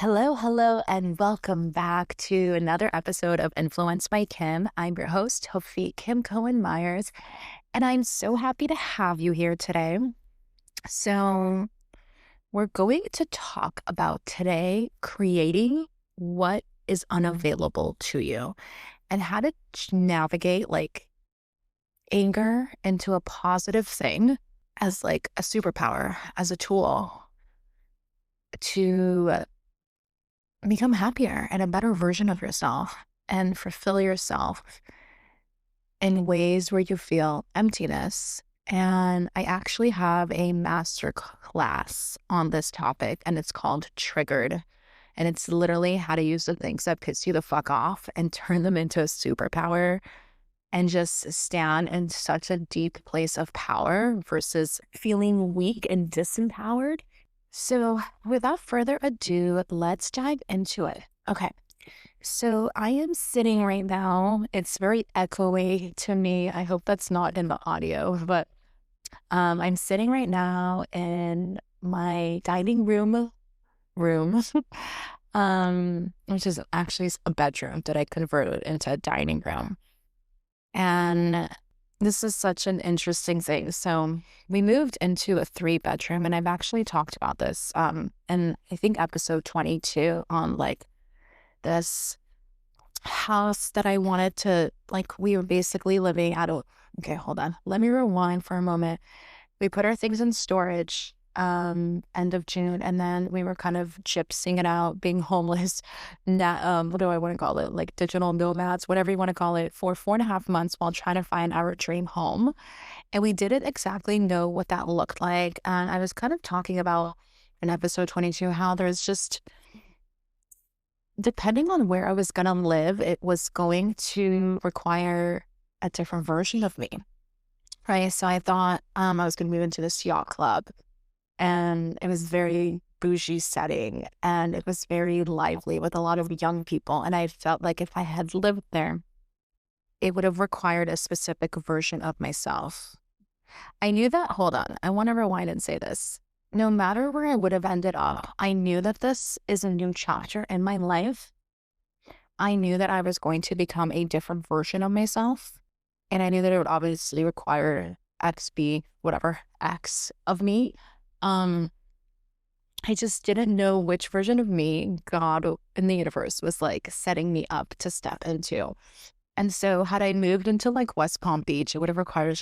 Hello, and welcome back to another episode of Influenced by Kim. I'm your host, Hofi Kim Cohen Myers, and I'm so happy to have you here today. So, we're going to talk about today creating what is unavailable to you and how to navigate anger into a positive thing as like a superpower, as a tool to become happier and a better version of yourself and fulfill yourself in ways where you feel emptiness. And I actually have a master class on this topic, and it's called Triggered. And it's literally how to use the things that piss you the fuck off and turn them into a superpower and just stand in such a deep place of power versus feeling weak and disempowered. So, without further ado, let's dive into it. Okay. So, I am sitting right now. It's very echoey to me. I hope that's not in the audio, but I'm sitting right now in my dining room, which is actually a bedroom that I converted into a dining room. And this is such an interesting thing. So we moved into a 3-bedroom, and I've actually talked about this in I think episode 22 on this house that I wanted to, we were basically living at a, okay, hold on. Let me rewind for a moment. We put our things in storage end of June, and then we were kind of gypsying it out, being homeless, what do I want to call it, like digital nomads, whatever you want to call it, for 4.5 months while trying to find our dream home. And we didn't exactly know what that looked like. And I was kind of talking about in episode 22 how there's just, depending on where I was going to live, it was going to require a different version of me, right? So I thought I was going to move into this yacht club, and it was very bougie setting, and it was very lively with a lot of young people. And I felt like if I had lived there, it would have required a specific version of myself. I knew that, hold on, I want to rewind and say this. No matter where I would have ended up, I knew that this is a new chapter in my life. I knew that I was going to become a different version of myself. And I knew that it would obviously require X, B, whatever, X of me. I just didn't know which version of me God in the universe was setting me up to step into. And so had I moved into West Palm Beach, it would have required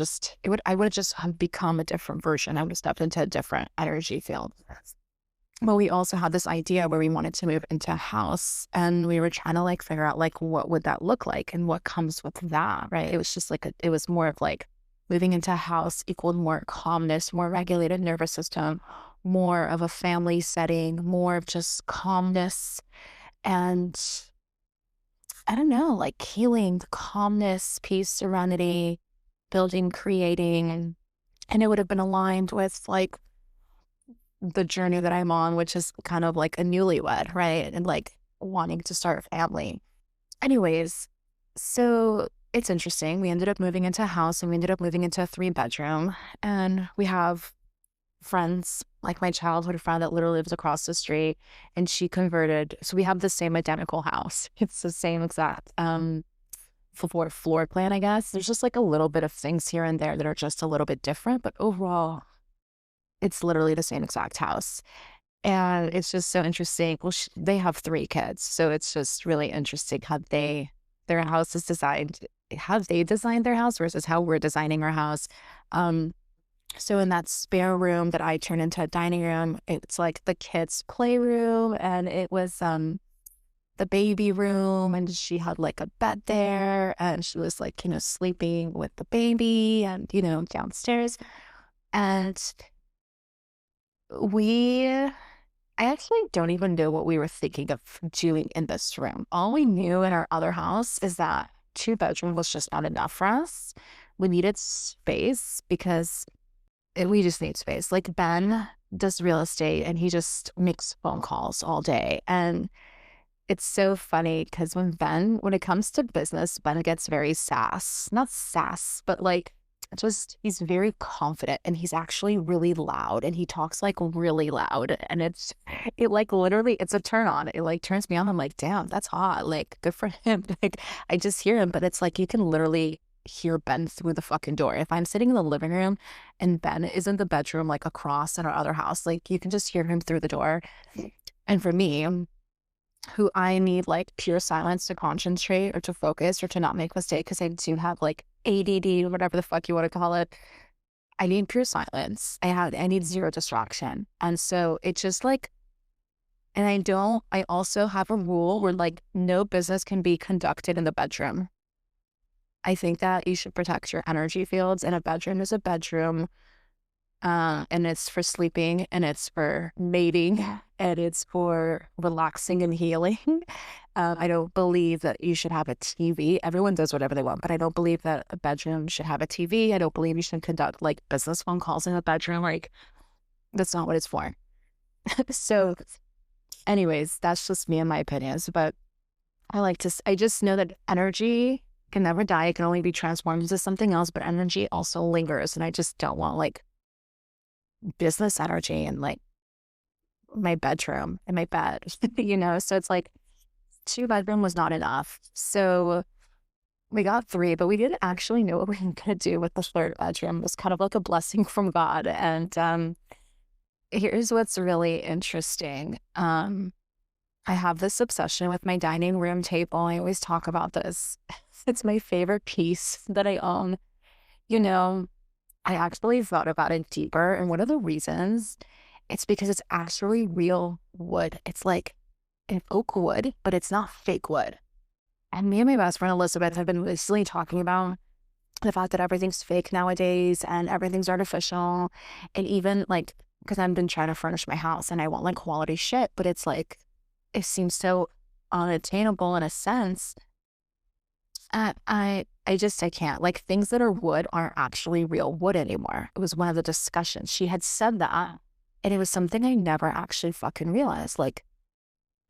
I would have just have become a different version. I would have stepped into a different energy field. But we also had this idea where we wanted to move into a house, and we were trying to figure out what would that look like and what comes with that, right? It was just it was more of moving into a house equaled more calmness, more regulated nervous system, more of a family setting, more of just calmness. And I don't know, healing, calmness, peace, serenity, building, creating. And it would have been aligned with the journey that I'm on, which is kind of like a newlywed, right? And wanting to start a family. Anyways, so it's interesting. We ended up moving into a house, and we ended up moving into a 3-bedroom. And we have friends, like my childhood friend that literally lives across the street, and she converted. So we have the same identical house. It's the same exact floor plan, I guess. There's just a little bit of things here and there that are just a little bit different, but overall, it's literally the same exact house. And it's just so interesting. Well, they have 3 kids, so it's just really interesting how their house is designed, how they designed their house versus how we're designing our house. So in that spare room that I turned into a dining room, it's the kids' playroom, and it was the baby room, and she had a bed there, and she was sleeping with the baby and downstairs. And I actually don't even know what we were thinking of doing in this room. All we knew in our other house is that 2-bedroom was just not enough for us. We needed space because we just need space. Ben does real estate, and he just makes phone calls all day. And it's so funny because when it comes to business, Ben gets very not sass, but he's very confident, and he's actually really loud, and he talks like really loud, and it like literally, it's a turn on. It like turns me on. I'm like, damn, that's hot. Like, good for him. Like, I just hear him, but it's like you can literally hear Ben through the fucking door. If I'm sitting in the living room and Ben is in the bedroom, like across in our other house, like you can just hear him through the door. And for me, who I need like pure silence to concentrate or to focus or to not make mistakes, because I do have like ADD, whatever the fuck you want to call it. I need pure silence. I need zero distraction. And so it just like, and I also have a rule where like no business can be conducted in the bedroom. I think that you should protect your energy fields, and a bedroom is a bedroom. And it's for sleeping, and it's for mating, and it's for relaxing and healing. I don't believe that you should have a TV. Everyone does whatever they want, but I don't believe that a bedroom should have a TV. I don't believe you should conduct like business phone calls in a bedroom. Like, that's not what it's for. So anyways, that's just me and my opinions. But I just know that energy can never die. It can only be transformed into something else, but energy also lingers. And I just don't want like business energy in like my bedroom and my bed, So it's like 2-bedroom was not enough. So we got 3, but we didn't actually know what we were going to do with the 3rd bedroom. It was kind of like a blessing from God. And here's what's really interesting. I have this obsession with my dining room table. I always talk about this. It's my favorite piece that I own. I actually thought about it deeper, and one of the reasons, it's because it's actually real wood. It's like an oak wood, but it's not fake wood. And me and my best friend Elizabeth have been recently talking about the fact that everything's fake nowadays and everything's artificial. And even like, because I've been trying to furnish my house and I want like quality shit, but it's like, it seems so unattainable in a sense. I can't. Like, things that are wood aren't actually real wood anymore. It was one of the discussions. She had said that, and it was something I never actually fucking realized. Like,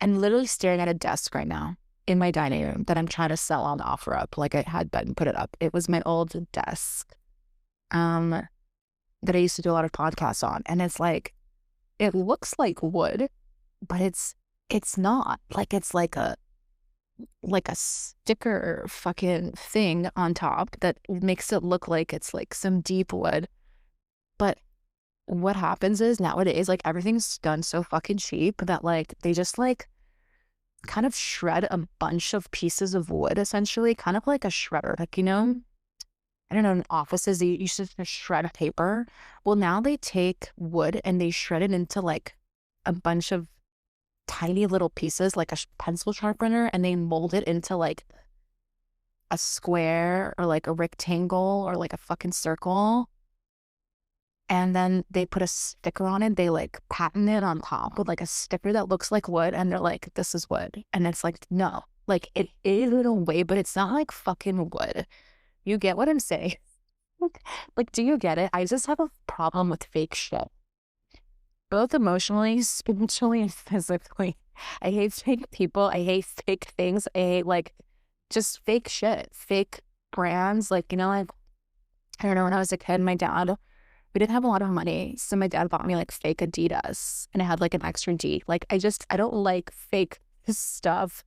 I'm literally staring at a desk right now in my dining room that I'm trying to sell on OfferUp. Like, I had been put it up. It was my old desk that I used to do a lot of podcasts on. And it's like, it looks like wood, but it's not. Like, it's like a sticker fucking thing on top that makes it look like it's like some deep wood. But what happens is nowadays, like, everything's done so fucking cheap that like they just like kind of shred a bunch of pieces of wood, essentially, kind of like a shredder. Like, I don't know, in offices they used to shred paper. Well, now they take wood and they shred it into like a bunch of tiny little pieces, like a pencil sharpener, and they mold it into like a square or like a rectangle or like a fucking circle. And then they put a sticker on it. They like patent it on top with like a sticker that looks like wood, and they're like, this is wood. And it's like, no, like it is in a way, but it's not like fucking wood. You get what I'm saying? Like, do you get it? I just have a problem with fake shit. Both emotionally, spiritually, and physically. I hate fake people. I hate fake things. I hate like just fake shit, fake brands. Like, like, I don't know, when I was a kid, we didn't have a lot of money. So my dad bought me like fake Adidas, and I had like an extra D. Like, I don't like fake stuff.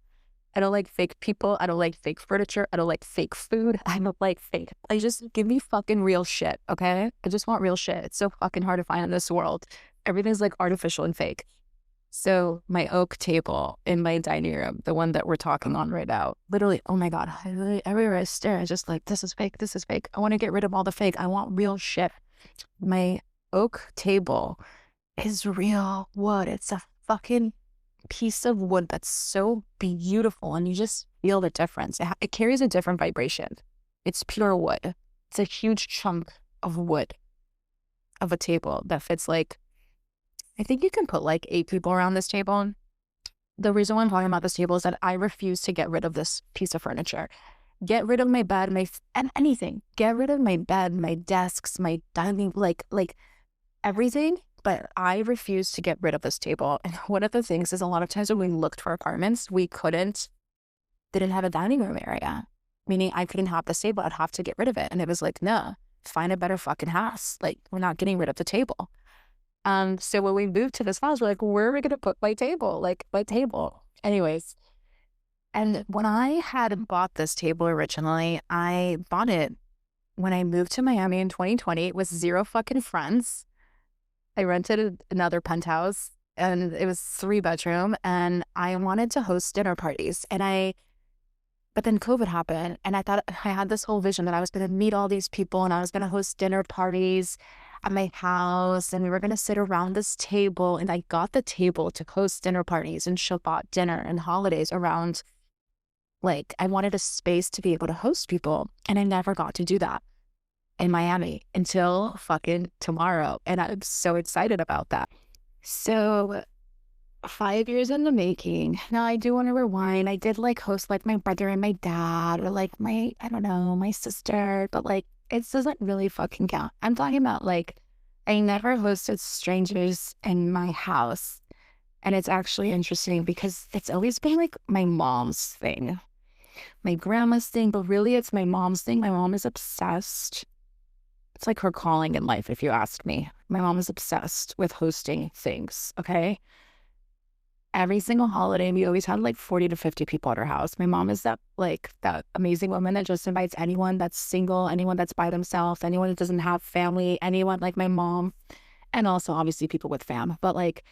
I don't like fake people. I don't like fake furniture. I don't like fake food. I don't like fake. Just give me fucking real shit, okay? I just want real shit. It's so fucking hard to find in this world. Everything's like artificial and fake. So my oak table in my dining room, the one that we're talking on right now, literally, oh my God, everywhere I stare, I just like, this is fake, this is fake. I want to get rid of all the fake. I want real shit. My oak table is real wood. It's a fucking piece of wood that's so beautiful, and you just feel the difference. It carries a different vibration. It's pure wood. It's a huge chunk of wood of a table that fits like, I think you can put like 8 people around this table. The reason why I'm talking about this table is that I refuse to get rid of this piece of furniture. Get rid of my bed, and anything. Get rid of my bed, my desks, my dining, like everything. But I refuse to get rid of this table. And one of the things is, a lot of times when we looked for apartments, we didn't have a dining room area. Meaning I couldn't have this table. I'd have to get rid of it. And it was like, no. find a better fucking house. Like, we're not getting rid of the table. So when we moved to this house, we're like, where are we gonna put my table? Like, my table. Anyways, and when I had bought this table originally, I bought it when I moved to Miami in 2020 with zero fucking friends. I rented another penthouse and it was 3 bedroom, and I wanted to host dinner parties. But then COVID happened, and I thought I had this whole vision that I was going to meet all these people and I was going to host dinner parties at my house, and we were going to sit around this table. And I got the table to host dinner parties and Shabbat dinner and holidays around. Like, I wanted a space to be able to host people, and I never got to do that in Miami until fucking tomorrow. And I'm so excited about that. So 5 years in the making. Now I do want to rewind. I did like host like my brother and my dad, or like my, I don't know, my sister, but like it doesn't really fucking count. I'm talking about like, I never hosted strangers in my house. And it's actually interesting because it's always been like my mom's thing, my grandma's thing, but really it's my mom's thing. My mom is obsessed. It's like her calling in life, if you ask me. My mom is obsessed with hosting things, okay? Every single holiday, we always had like 40 to 50 people at her house. My mom is that amazing woman that just invites anyone that's single, anyone that's by themselves, anyone that doesn't have family, anyone like my mom, and also obviously people with fam. But like,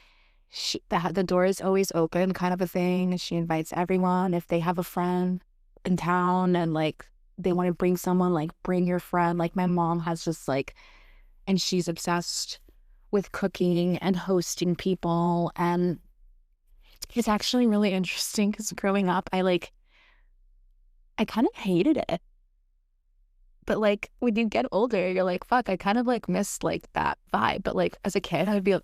the door is always open, kind of a thing. She invites everyone. If they have a friend in town and like they want to bring someone, like bring your friend. Like my mom has just like, and she's obsessed with cooking and hosting people. And it's actually really interesting because growing up, I kind of hated it. But like when you get older, you're like, fuck, I kind of like miss like that vibe. But like as a kid, I'd be like,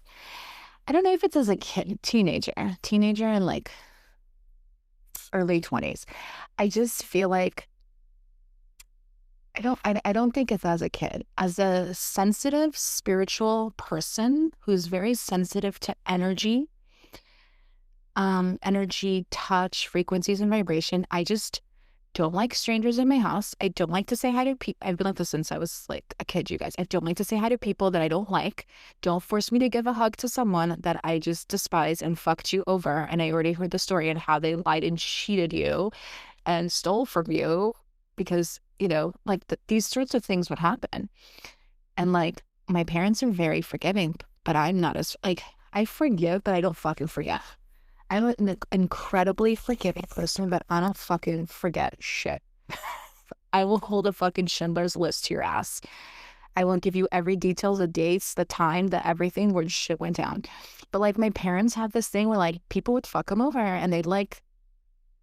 I don't know if it's as a kid, teenager in like early 20s. I just feel like I don't think it's as a kid. As a sensitive, spiritual person who's very sensitive to energy, touch, frequencies, and vibration, I just don't like strangers in my house. I don't like to say hi to people. I've been like this since I was like a kid, you guys. I don't like to say hi to people that I don't like. Don't force me to give a hug to someone that I just despise and fucked you over. And I already heard the story and how they lied and cheated you and stole from you because, you know, like these sorts of things would happen. And like my parents are very forgiving, but I'm not as like, I forgive, but I don't fucking forget. I'm an incredibly forgiving person, but I don't fucking forget shit. I will hold a fucking Schindler's List to your ass. I won't give you every details, the dates, the time, the everything where shit went down. But like my parents have this thing where like people would fuck them over and they'd like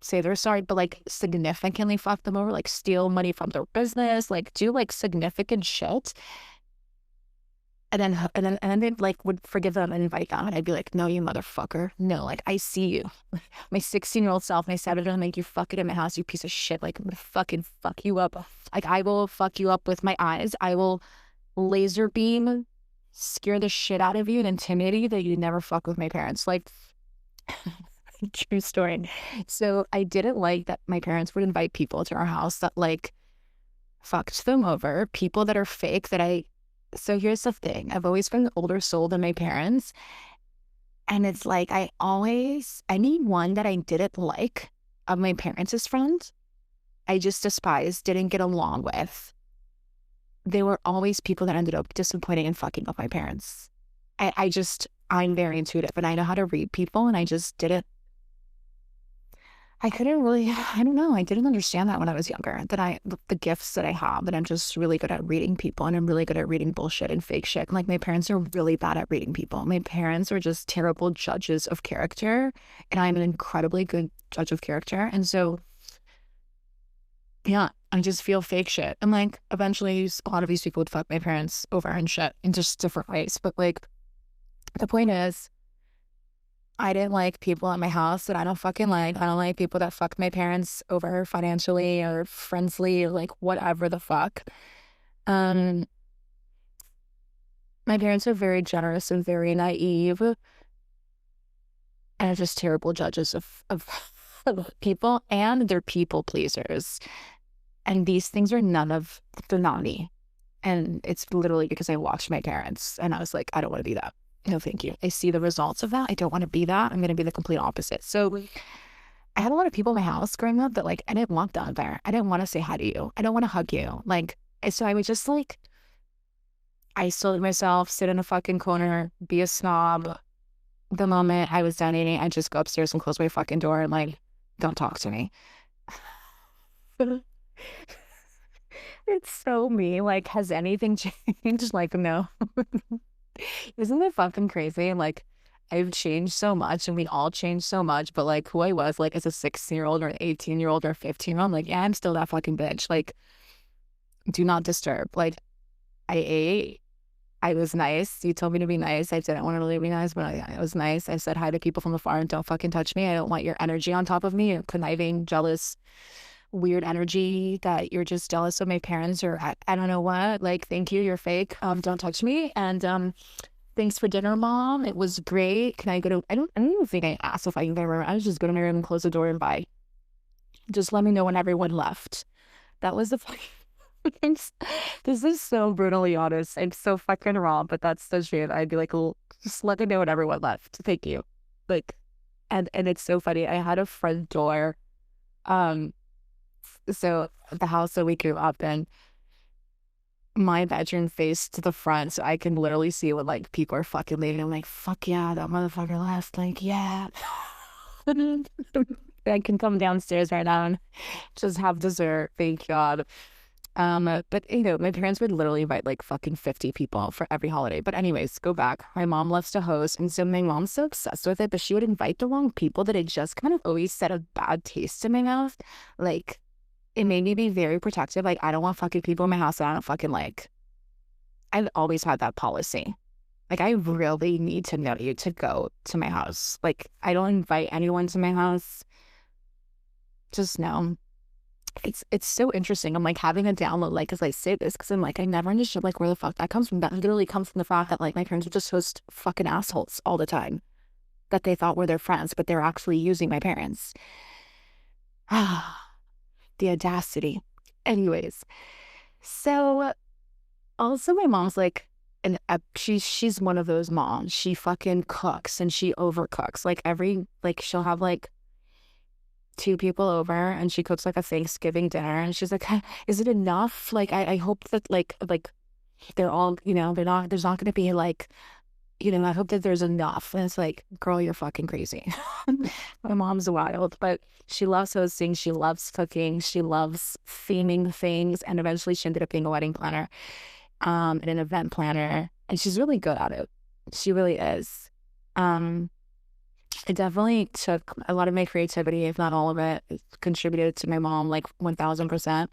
say they're sorry, but like significantly fuck them over, like steal money from their business, like do like significant shit. And then they like would forgive them and invite them. And I'd be like, no, you motherfucker. No, like I see you. My 16-year-old self, and I said it and make you fuck it in my house, you piece of shit. Like I'm gonna fucking fuck you up. Like I will fuck you up with my eyes. I will laser beam, scare the shit out of you and intimidate you that you never fuck with my parents. Like true story. So I didn't like that my parents would invite people to our house that like fucked them over, people that are fake so here's the thing. I've always been the older soul than my parents. And it's like, anyone that I didn't like of my parents' friends, I just despised, didn't get along with. They were always people that ended up disappointing and fucking up my parents. I'm very intuitive and I know how to read people, and I just didn't. I don't know. I didn't understand that when I was younger, the gifts that I have, that I'm just really good at reading people, and I'm really good at reading bullshit and fake shit. Like my parents are really bad at reading people. My parents are just terrible judges of character, and I'm an incredibly good judge of character. And so, yeah, I just feel fake shit. And like, eventually a lot of these people would fuck my parents over and shit in just different ways. But like, the point is, I didn't like people at my house that I don't fucking like. I don't like people that fuck my parents over financially or friendly, or like whatever the fuck. My parents are very generous and very naive, and are just terrible judges of people, and they're people pleasers. And these things are none of the naughty. And it's literally because I watched my parents and I was like, I don't want to be that. No, thank you. I see the results of that. I don't want to be that. I'm going to be the complete opposite. So I had a lot of people in my house growing up that like, I didn't want that there. I didn't want to say hi to you. I don't want to hug you. Like, so I would just like isolate myself, sit in a fucking corner, be a snob. The moment I was done eating, I'd just go upstairs and close my fucking door and like, don't talk to me. It's so me. Like, has anything changed? Like, no. Isn't it fucking crazy? Like, I've changed so much and we all changed so much, but like who I was like as a 16-year-old or an 18-year-old or 15-year-old, like, yeah, I'm still that fucking bitch. Like, do not disturb. Like, I ate. I was nice. You told me to be nice. I didn't want to really be nice, but I was nice. I said hi to people from afar and don't fucking touch me. I don't want your energy on top of me. You're conniving, jealous, weird energy that you're just jealous of my parents or I don't know what. Like, thank you. You're fake. Don't touch me. And thanks for dinner, Mom. It was great. Can I go to, I don't even think I asked if I can go to my room. I was just go to my room and close the door and bye. Just let me know when everyone left. That was the fucking, this is so brutally honest. I'm so fucking wrong, but that's the shit. I'd be like, just let me know when everyone left. Thank you. Like, and it's so funny. I had a front door. So the house that we grew up in, my bedroom faced to the front, so I can literally see what like people are fucking leaving. I'm like, fuck yeah, that motherfucker left. Like, yeah. I can come downstairs right now and just have dessert. Thank God. But you know, my parents would literally invite like fucking 50 people for every holiday. But anyways, go back. My mom loves to host, and so my mom's so obsessed with it, but she would invite the wrong people that it just kind of always set a bad taste in my mouth. Like, it made me be very protective. Like, I don't want fucking people in my house that I don't fucking like. I've always had that policy. Like, I really need to know you to go to my house. Like, I don't invite anyone to my house. Just no. It's so interesting. I'm like having a download, like, as I say this, because I'm like, I never understood like where the fuck that comes from. That literally comes from the fact that like my parents would just host fucking assholes all the time that they thought were their friends, but they're actually using my parents. Ah, the audacity. Anyways, so also my mom's like, and she's one of those moms. She fucking cooks and she overcooks. Like she'll have like 2 people over and she cooks like a Thanksgiving dinner and she's like, is it enough? Like, I hope that like they're all, you know, there's not going to be like, you know, I hope that there's enough. And it's like, girl, you're fucking crazy. My mom's wild, but she loves hosting. She loves cooking. She loves theming things. And eventually she ended up being a wedding planner, and an event planner. And she's really good at it. She really is. It definitely took a lot of my creativity, if not all of it, contributed to my mom, like 1000%.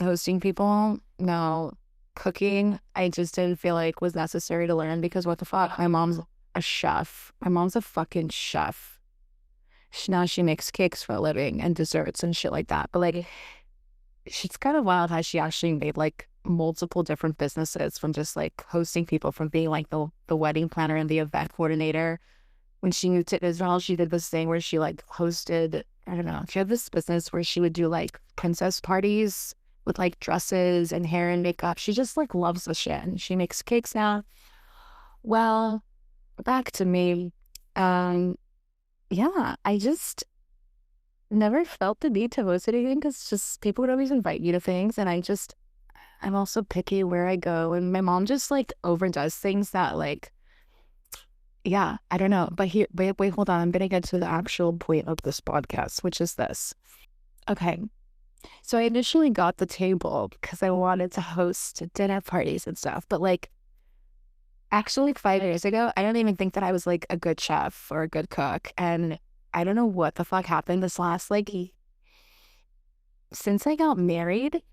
Hosting people, no. Cooking, I just didn't feel like was necessary to learn because what the fuck? My mom's a chef. My mom's a fucking chef. Now she makes cakes for a living and desserts and shit like that. But like, she's kind of wild how she actually made like multiple different businesses from just like hosting people, from being like the wedding planner and the event coordinator. When she moved to Israel, she did this thing where she like hosted, I don't know, she had this business where she would do like princess parties with like dresses and hair and makeup. She just like loves the shit and she makes cakes now. Well, back to me. Yeah, I just never felt the need to host anything because just people would always invite you to things, and I'm also picky where I go, and my mom just like overdoes things that like, yeah, I don't know. But here, wait, hold on. I'm gonna get to the actual point of this podcast, which is this. Okay. So I initially got the table because I wanted to host dinner parties and stuff. But like, actually 5 years ago, I don't even think that I was like a good chef or a good cook. And I don't know what the fuck happened this last, like, since I got married,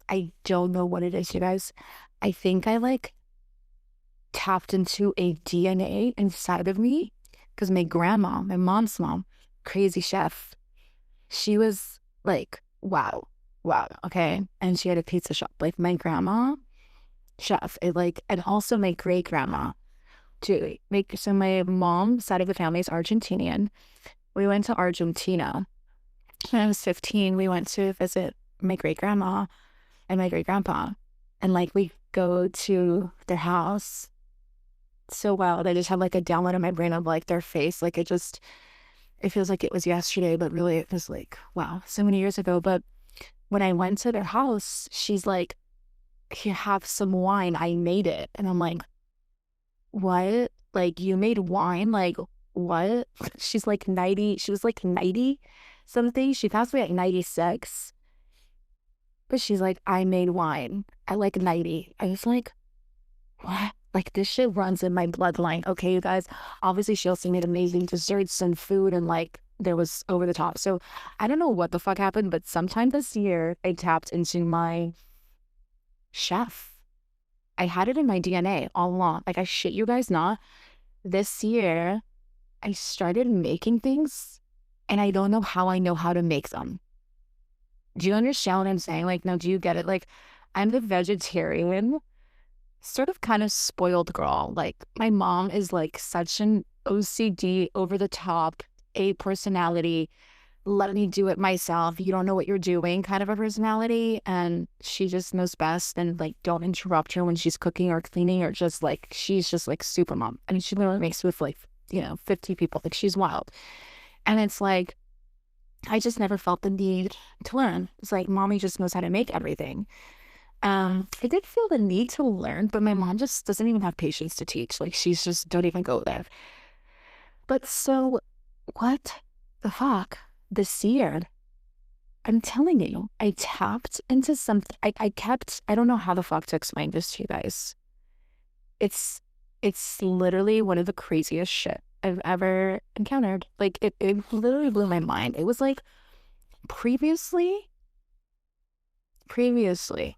I don't know what it is, you guys. I think I like tapped into a DNA inside of me because my grandma, my mom's mom, crazy chef, she was like, wow, okay. And she had a pizza shop. Like my grandma, chef, and also my great grandma too. So my mom's side of the family is Argentinian. We went to Argentina when I was 15. We went to visit my great grandma, and my great grandpa. And like we go to their house. So wild. I just have like a download in my brain of like their face. Like it feels like it was yesterday, but really it was like, wow, so many years ago. But when I went to their house, she's like, here, have some wine. I made it. And I'm like, what? Like, you made wine? Like, what? She's like 90. She was like 90 something. She passed away at 96. But she's like, I made wine at like 90. I was like, what? Like, this shit runs in my bloodline. Okay, you guys. Obviously, she also made amazing desserts and food, and like, there was over the top. So I don't know what the fuck happened, but sometime this year, I tapped into my chef. I had it in my DNA all along. Like, I shit you guys not. This year, I started making things, and I don't know how to make them. Do you understand what I'm saying? Like, now, do you get it? Like, I'm the vegetarian, sort of kind of spoiled girl. Like, my mom is like such an OCD, over the top, A personality, let me do it myself. You don't know what you're doing kind of a personality. And she just knows best. And like, don't interrupt her when she's cooking or cleaning, or just like, she's just like super mom. I mean, she literally makes with like, 50 people. Like, she's wild. And it's like, I just never felt the need to learn. It's like, mommy just knows how to make everything. I did feel the need to learn, but my mom just doesn't even have patience to teach. Like, she's just, don't even go there. But so, what the fuck? This year, I'm telling you, I tapped into something. I don't know how the fuck to explain this to you guys. It's literally one of the craziest shit I've ever encountered. Like, it literally blew my mind. It was like, previously,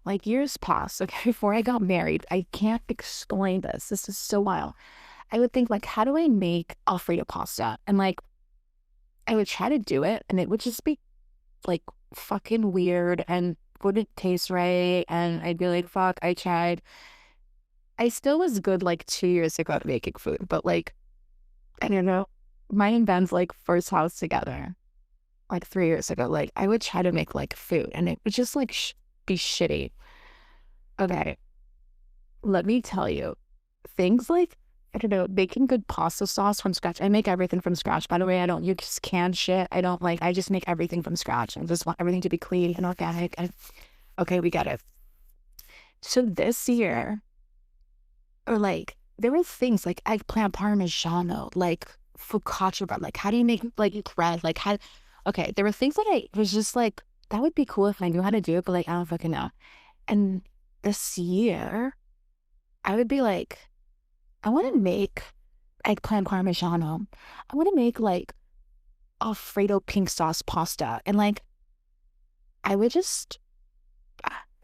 like years past, okay, before I got married, I can't explain this. This is so wild. I would think, like, how do I make Alfredo pasta? And like, I would try to do it, and it would just be like fucking weird and wouldn't taste right. And I'd be like, fuck, I tried. I still was good like 2 years ago at making food, but like, I don't know. My and Ben's like first house together, like 3 years ago, like I would try to make like food, and it would just like be shitty. Okay, let me tell you, things like, I don't know, making good pasta sauce from scratch. I make everything from scratch. By the way, I don't use canned shit. I just make everything from scratch. I just want everything to be clean and organic. And okay, we get it. So this year, or like, there were things like eggplant parmigiano, like focaccia bread. Like, how do you make like bread? Like, how, okay, there were things that I was just like, that would be cool if I knew how to do it, but like, I don't fucking know. And this year, I would be like, I want to make eggplant parmigiano. I want to make like Alfredo pink sauce pasta. And like, I would just,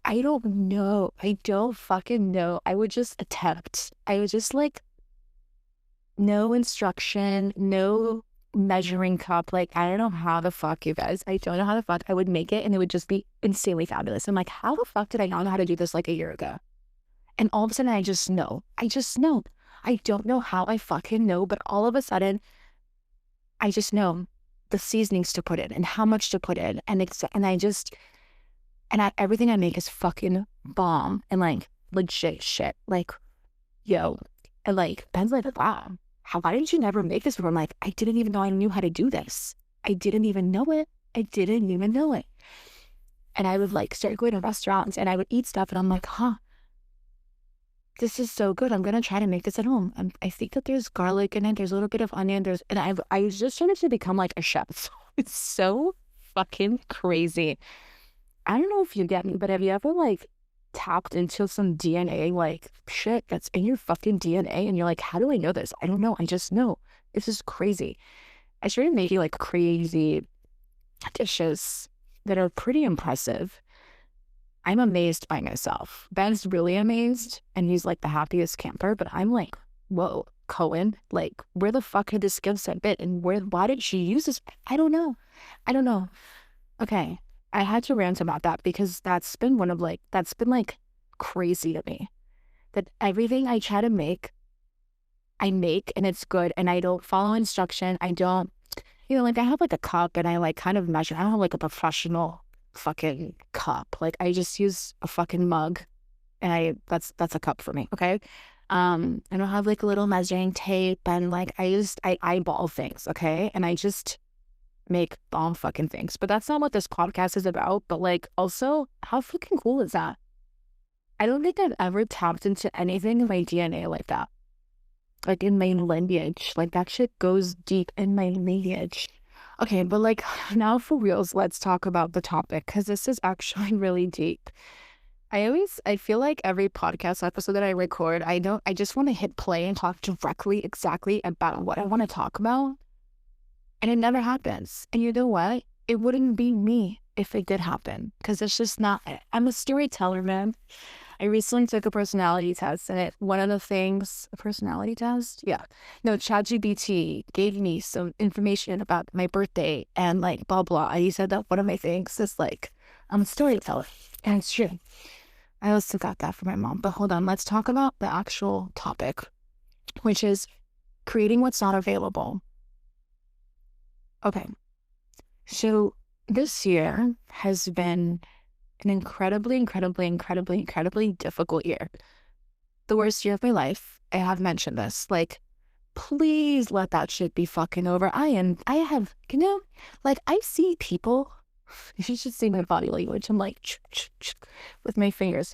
I don't know. I don't fucking know. I would just attempt. I would just like, no instruction, no measuring cup. Like, I don't know how the fuck, you guys. I don't know how the fuck I would make it, and it would just be insanely fabulous. I'm like, how the fuck did I not know how to do this like a year ago? And all of a sudden, I just know. I just know. I don't know how I fucking know, but all of a sudden, I just know the seasonings to put in and how much to put in. And everything I make is fucking bomb and like legit shit. Like, yo. And like, Ben's like, wow, why didn't you never make this before? I'm like, I didn't even know I knew how to do this. I didn't even know it. And I would like start going to restaurants, and I would eat stuff, and I'm like, this is so good. I'm going to try to make this at home. I think that there's garlic in it. There's a little bit of onion. I was just trying to become like a chef. It's so fucking crazy. I don't know if you get me, but have you ever like tapped into some DNA, like shit that's in your fucking DNA, and you're like, how do I know this? I don't know. I just know. This is crazy. I started making like crazy dishes that are pretty impressive. I'm amazed by myself. Ben's really amazed, and he's like the happiest camper, but I'm like, whoa, Cohen, like, where the fuck had this skill set been, and why did she use this? I don't know. Okay, I had to rant about that, because that's been crazy to me, that everything I try to make, I make, and it's good, and I don't follow instruction. I don't, like, I have like a cup, and I like kind of measure. I don't have like a professional fucking cup. Like I just use a fucking mug, and that's a cup for me. Okay. I don't have like a little measuring tape, and like I eyeball things. Okay. And I just make bomb fucking things. But that's not what this podcast is about. But like also, how fucking cool is that? I don't think I've ever tapped into anything in my DNA like that. Like in my lineage. Like that shit goes deep in my lineage. Okay, but like now for reals, let's talk about the topic because this is actually really deep. I feel like every podcast episode that I record, I just want to hit play and talk directly exactly about what I want to talk about. And it never happens. And you know what? It wouldn't be me if it did happen because it's just not, I'm a storyteller, man. I recently took a personality test, and one of the things, a personality test? Yeah. No, ChatGPT gave me some information about my birthday and like blah, blah. And he said that one of my things is like, I'm a storyteller. And it's true. I also got that from my mom. But hold on, let's talk about the actual topic, which is creating what's not available. Okay. So this year has been an incredibly difficult year. The worst year of my life. I have mentioned this. Like, please let that shit be fucking over. Like, I see people. You should see my body language. I'm like, with my fingers.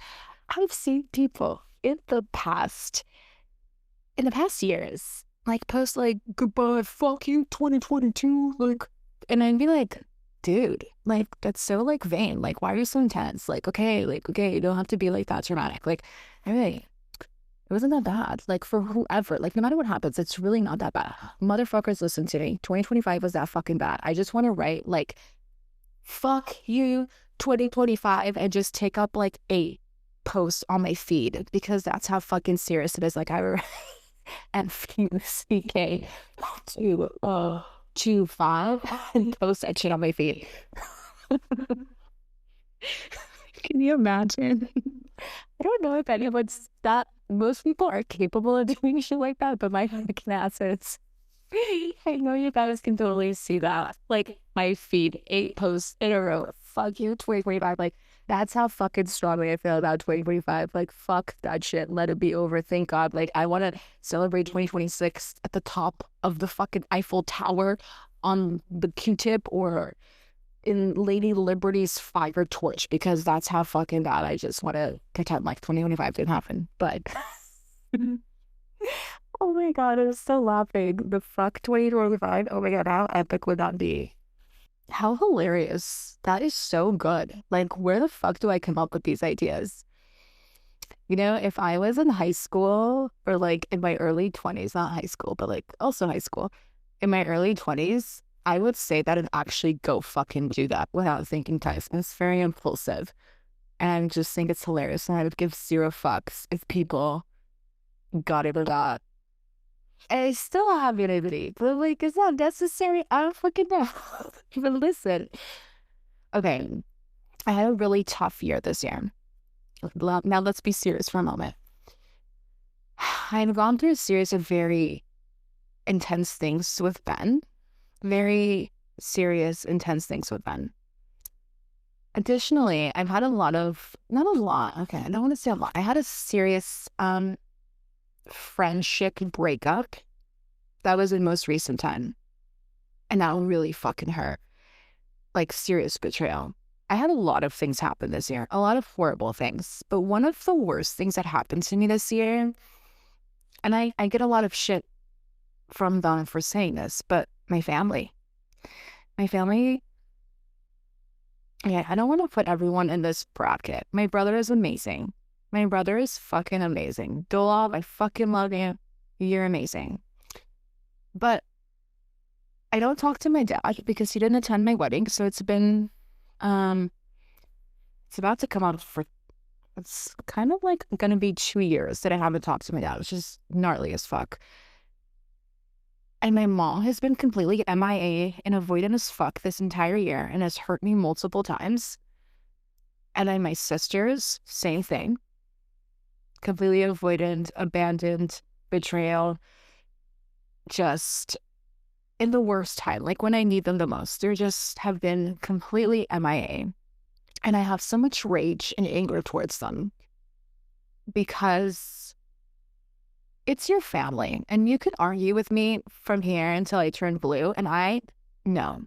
I've seen people in the past years, like, post, like, goodbye, fuck you, 2022. Like, and I'd be like, dude, like, that's so like vain. Like, why are you so intense? Like, okay, you don't have to be like that dramatic. Like, hey, it wasn't that bad. Like, for whoever, like, no matter what happens, it's really not that bad. Motherfuckers, listen to me. 2025 was that fucking bad. I just want to write like, fuck you, 2025, and just take up like 8 posts on my feed because that's how fucking serious it is. Like, FUCK to 5 and post that shit on my feed. Can you imagine? I don't know if anyone's that. Most people are capable of doing shit like that, but my fucking ass is. I know you guys can totally see that. Like, my feed, 8 posts in a row. Fuck you, 2025. Like, that's how fucking strongly I feel about 2025. Like, fuck that shit. Let it be over. Thank God. Like, I want to celebrate 2026 at the top of the fucking Eiffel Tower on the Q-tip or in Lady Liberty's fire torch because that's how fucking bad I just want to pretend like 2025 didn't happen. But oh my God, I was so laughing. The fuck 2025. Oh my God, how epic would that be? How hilarious. That is so good. Like, where the fuck do I come up with these ideas? You know, if I was in high school or like in my early 20s, not high school, but like also high school, in my early 20s, I would say that and actually go fucking do that without thinking twice. And it's very impulsive. And I just think it's hilarious. And I would give 0 fucks if people got it or not. I still have unity, but like, it's not necessary. I don't fucking know. But listen, okay, I had a really tough year this year. Now let's be serious for a moment. I've gone through a series of very intense things with Ben. Very serious, intense things with Ben. Additionally, I've had not a lot. Okay, I don't want to say a lot. I had a serious friendship breakup. That was in most recent time. And that really fucking hurt. Like, serious betrayal. I had a lot of things happen this year. A lot of horrible things. But one of the worst things that happened to me this year, and I get a lot of shit from them for saying this, but my family. Yeah, I don't want to put everyone in this bracket. My brother is amazing. My brother is fucking amazing. Dolov, I fucking love you. You're amazing. But I don't talk to my dad because he didn't attend my wedding. So it's been, it's about to come out for, it's kind of like going to be 2 years that I haven't talked to my dad, which is gnarly as fuck. And my mom has been completely MIA and avoidant as fuck this entire year and has hurt me multiple times. And then my sisters, same thing. Completely avoidant, abandoned, betrayal. Just in the worst time, like when I need them the most. They just have been completely MIA. And I have so much rage and anger towards them because it's your family. And you could argue with me from here until I turn blue. And no,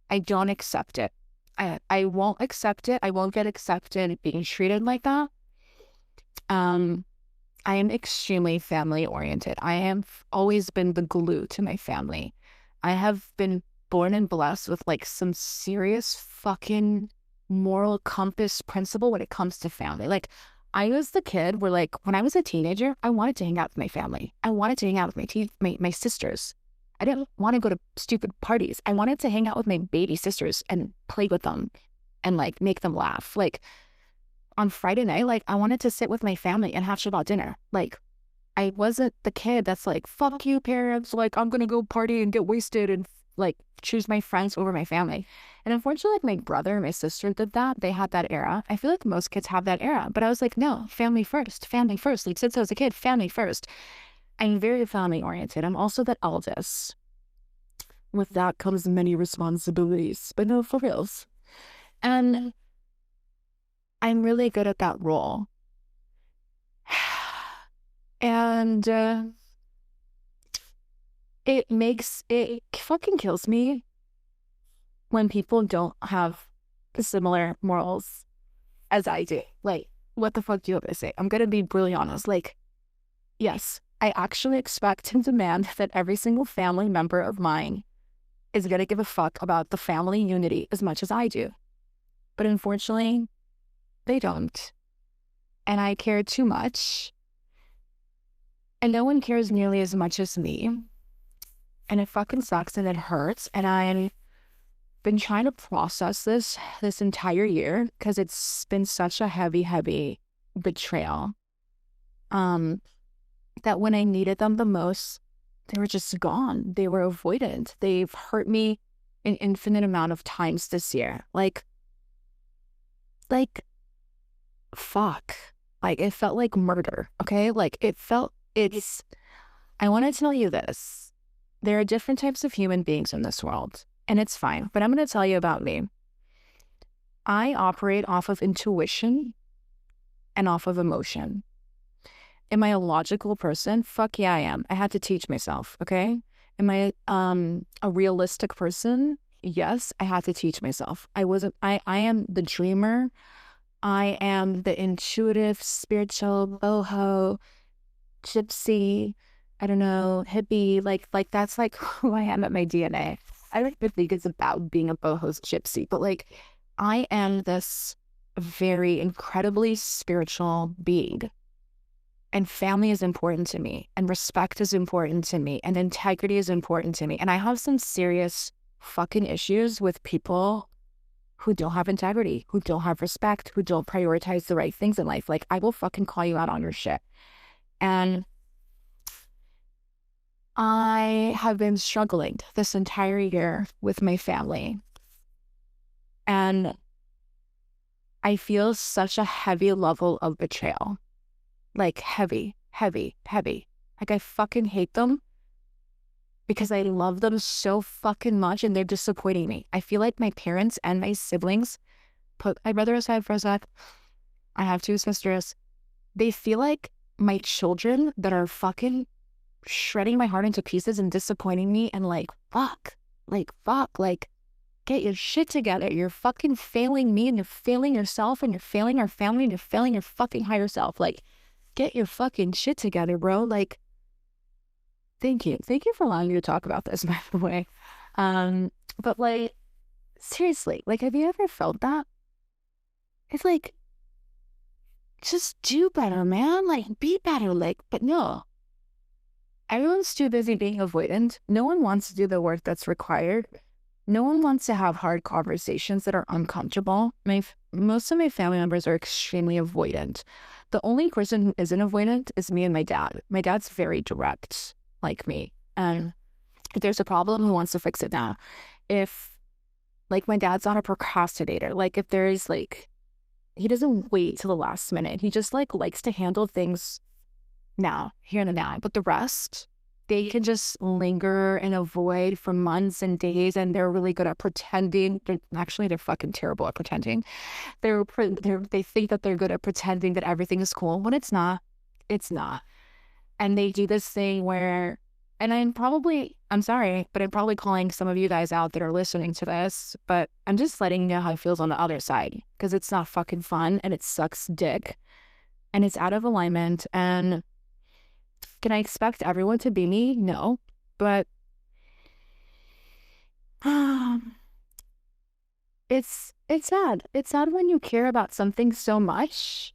I don't accept it. I won't accept it. I won't get accepted being treated like that. I am extremely family oriented. I have always been the glue to my family. I have been born and blessed with like some serious fucking moral compass principle when it comes to family. Like I was the kid where like when I was a teenager, I wanted to hang out with my family. I wanted to hang out with my sisters. I didn't want to go to stupid parties. I wanted to hang out with my baby sisters and play with them and like make them laugh. Like on Friday night, like I wanted to sit with my family and have Shabbat dinner. Like I wasn't the kid that's like, fuck you parents, like I'm gonna go party and get wasted and like choose my friends over my family. And unfortunately, like my brother and my sister did that. They had that era. I feel like most kids have that era, but I was like, no, family first, family first. Like since I was a kid, family first. I'm very family oriented. I'm also the eldest. With that comes many responsibilities, but no, for reals. And I'm really good at that role. And it fucking kills me when people don't have similar morals as I do. Like, what the fuck do you want me to say? I'm gonna be brutally honest. Like, yes, I actually expect and demand that every single family member of mine is gonna give a fuck about the family unity as much as I do. But unfortunately, they don't. And I care too much. And no one cares nearly as much as me. And it fucking sucks and it hurts. And I've been trying to process this entire year because it's been such a heavy betrayal. That when I needed them the most, they were just gone. They were avoidant. They've hurt me an infinite amount of times this year. Like, fuck. Like, it felt like murder, okay? Like, I want to tell you this. There are different types of human beings in this world, and it's fine. But I'm going to tell you about me. I operate off of intuition and off of emotion. Am I a logical person? Fuck yeah, I am. I had to teach myself, okay? Am I a realistic person? Yes, I had to teach myself. I am the dreamer. I am the intuitive, spiritual, boho, gypsy, I don't know, hippie. Like that's like who I am at my DNA. I don't even think it's about being a boho gypsy, but like I am this very incredibly spiritual being. And family is important to me, and respect is important to me, and integrity is important to me. And I have some serious fucking issues with people who don't have integrity, who don't have respect, who don't prioritize the right things in life. Like, I will fucking call you out on your shit. And I have been struggling this entire year with my family. And I feel such a heavy level of betrayal. Like heavy. Like I fucking hate them because I love them so fucking much and they're disappointing me. I feel like my parents and my siblings put my brother aside for a sec. I have 2 sisters. They feel like my children that are fucking shredding my heart into pieces and disappointing me and like, fuck, get your shit together. You're fucking failing me and you're failing yourself and you're failing our family and you're failing your fucking higher self. Like, get your fucking shit together, bro. Like, thank you for allowing me to talk about this, by the way. But like, seriously, like, have you ever felt that? It's like, just do better, man. Like, be better. Like, but no. Everyone's too busy being avoidant. No one wants to do the work that's required. No one wants to have hard conversations that are uncomfortable. Most of my family members are extremely avoidant. The only person who isn't avoidant is me and my dad. My dad's very direct, like me. And if there's a problem, he wants to fix it now. If, like, my dad's not a procrastinator. Like, if there's, like, he doesn't wait till the last minute. He just, like, likes to handle things now, here and now. But the rest, they can just linger and avoid for months and days, and they're really good at pretending. They're fucking terrible at pretending. They think that they're good at pretending that everything is cool when it's not. It's not. And they do this thing where, and I'm sorry, but I'm probably calling some of you guys out that are listening to this, but I'm just letting you know how it feels on the other side, because it's not fucking fun and it sucks dick and it's out of alignment. And can I expect everyone to be me? No. But it's sad. It's sad when you care about something so much.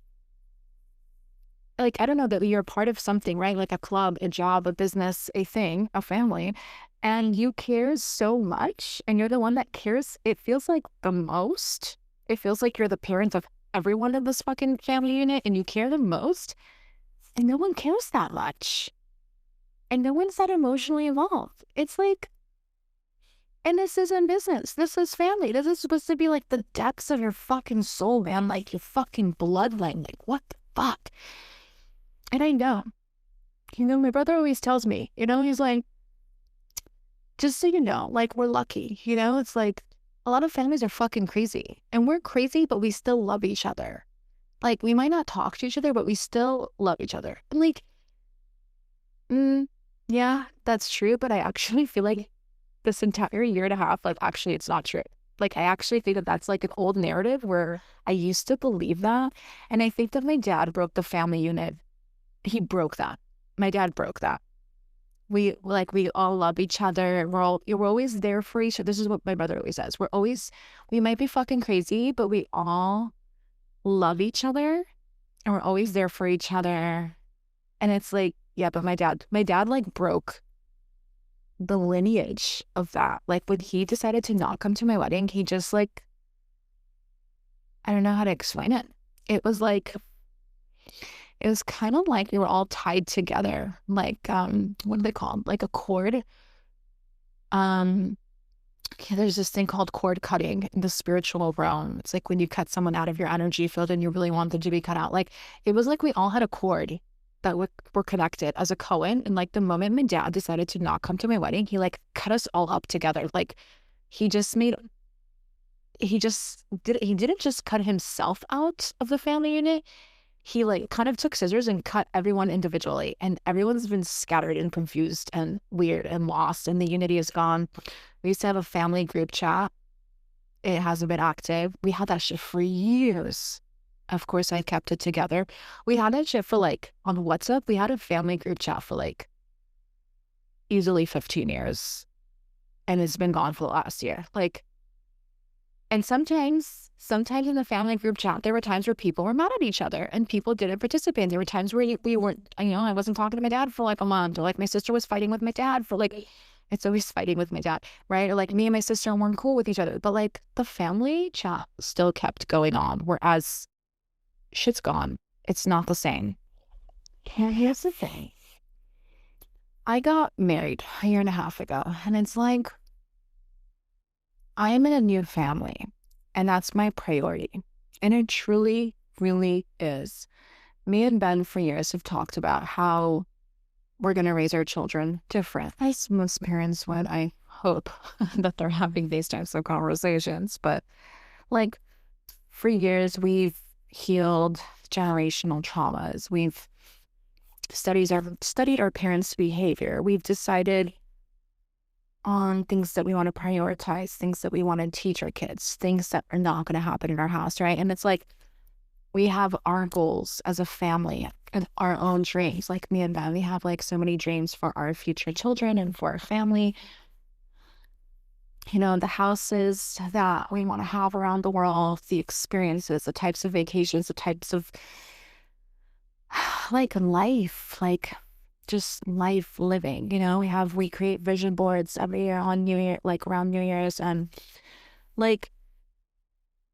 Like, I don't know, that you're part of something, right? Like a club, a job, a business, a thing, a family, and you care so much, and you're the one that cares, it feels like the most. It feels like you're the parent of everyone in this fucking family unit, and you care the most, and no one cares that much. And no one's that emotionally involved. It's like, and this isn't business. This is family. This is supposed to be like the depths of your fucking soul, man. Like your fucking bloodline. Like, what the fuck? And I know, my brother always tells me, he's like, just so you know, like, we're lucky, it's like a lot of families are fucking crazy, and we're crazy, but we still love each other. Like, we might not talk to each other, but we still love each other. And like, yeah, that's true. But I actually feel like this entire year and a half, like, actually, it's not true. Like, I actually think that that's like an old narrative where I used to believe that. And I think that my dad broke the family unit. He broke that. My dad broke that. We all love each other. We're always there for each other. This is what my brother always says. We might be fucking crazy, but we all love each other, and we're always there for each other. And it's like, yeah, but my dad like broke the lineage of that. Like, when he decided to not come to my wedding, he just like, I don't know how to explain it. It was kind of like we were all tied together, like, what are they called? Like a cord. There's this thing called cord cutting in the spiritual realm. It's like when you cut someone out of your energy field and you really want them to be cut out. Like, it was like we all had a cord that were connected as a Cohen. And like, the moment my dad decided to not come to my wedding, he like cut us all up together. Like, he didn't just cut himself out of the family unit. He like kind of took scissors and cut everyone individually, and everyone's been scattered and confused and weird and lost, and the unity is gone. We used to have a family group chat. It hasn't been active. We had that shit for years. Of course, I kept it together. We had that shit for like, on WhatsApp, we had a family group chat for like easily 15 years, and it's been gone for the last year. Like, and sometimes in the family group chat, there were times where people were mad at each other and people didn't participate. There were times where we weren't, I wasn't talking to my dad for like a month, or like my sister was fighting with my dad for like, it's always fighting with my dad, right? Or like me and my sister weren't cool with each other, but like the family chat still kept going on, whereas shit's gone. It's not the same. Here's the thing. I got married a year and a half ago, and it's like, I am in a new family, and that's my priority. And it truly, really is. Me and Ben for years have talked about how we're going to raise our children different, as most parents would. I hope that they're having these types of conversations. But like, for years, we've healed generational traumas. We've studied our parents' behavior. We've decided on things that we want to prioritize, things that we want to teach our kids, things that are not going to happen in our house, right? And it's like, we have our goals as a family and our own dreams. Like, me and Ben, we have like so many dreams for our future children and for our family. The houses that we want to have around the world, the experiences, the types of vacations, the types of like life, like just life living. We create vision boards every year on New Year, like around New Year's, and like,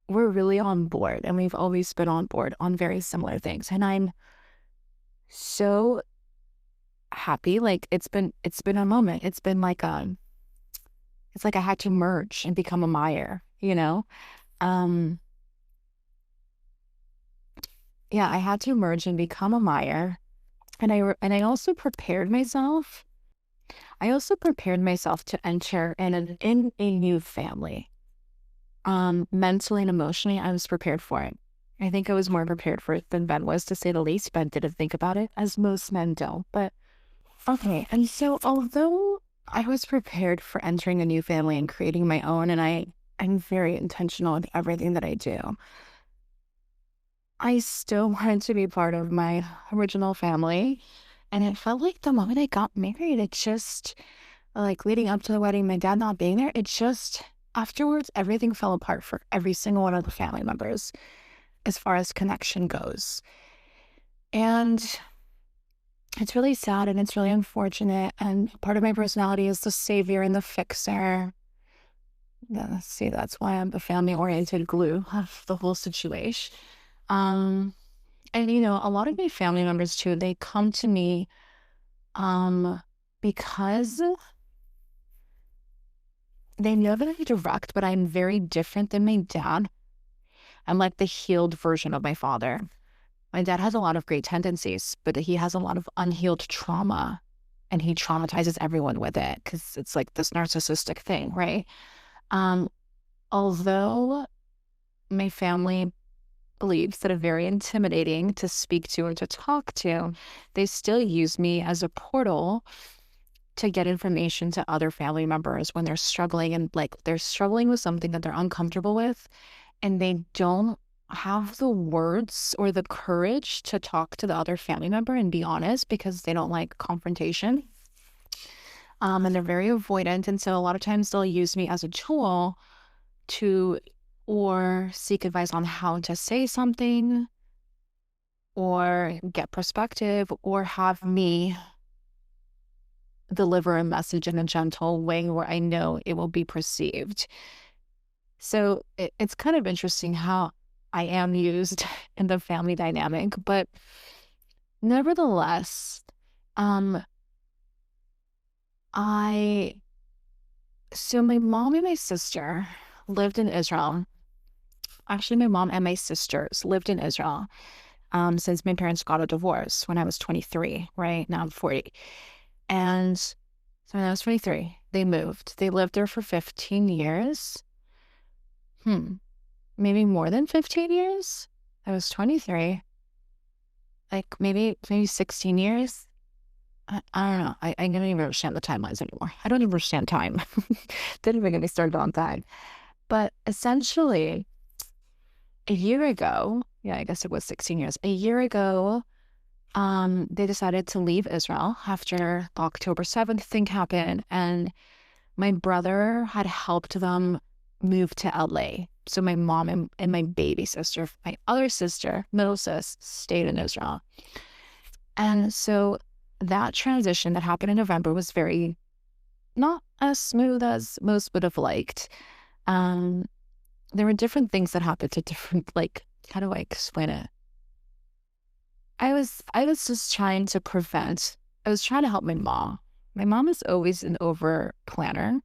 we're really on board, and we've always been on board on very similar things. And I'm so happy. Like, it's been a moment. It's been like it's like I had to merge and become a Meyer, yeah, I had to merge and become a Meyer. And I also prepared myself I also prepared myself to enter in a new family. Mentally and emotionally, I was prepared for it. I think I was more prepared for it than Ben was, to say the least. Ben didn't think about it, as most men don't. But okay, and so although I was prepared for entering a new family and creating my own, and I'm very intentional in everything that I do, I still wanted to be part of my original family. And it felt like the moment I got married, it just, like leading up to the wedding, my dad not being there, it just, afterwards, everything fell apart for every single one of the family members as far as connection goes. And it's really sad and it's really unfortunate. And part of my personality is the savior and the fixer. Yeah, see, that's why I'm the family-oriented glue of the whole situation. Um, and a lot of my family members too, they come to me because they know that I'm direct, but I'm very different than my dad. I'm like the healed version of my father. My dad has a lot of great tendencies, but he has a lot of unhealed trauma, and he traumatizes everyone with it because it's like this narcissistic thing, right? Um, Although my family believes that I'm very intimidating to speak to or to talk to, they still use me as a portal to get information to other family members when they're struggling, and like they're struggling with something that they're uncomfortable with, and they don't have the words or the courage to talk to the other family member and be honest because they don't like confrontation. And they're very avoidant. And so a lot of times they'll use me as a tool to or seek advice on how to say something or get perspective or have me deliver a message in a gentle way where I know it will be perceived. So it's kind of interesting how I am used in the family dynamic, but nevertheless, so my mom and my sister lived in Israel. Actually, my mom and my sisters lived in Israel since my parents got a divorce when I was 23, right? Now I'm 40. And so when I was 23, they moved. They lived there for 15 years. Maybe more than 15 years. I was 23. Like maybe 16 years. I don't know. I don't even understand the timelines anymore. I don't understand time. Didn't even get me started on time. But essentially, a year ago, yeah, I guess it was 16 years. A year ago, they decided to leave Israel after the October 7th thing happened. And my brother had helped them move to LA. So my mom and my baby sister, my other sister, middle sis, stayed in Israel. And so that transition that happened in November was very not as smooth as most would have liked. There were different things that happened to different, like, how do I explain it? I was just trying to prevent, I was trying to help my mom. My mom is always an over planner.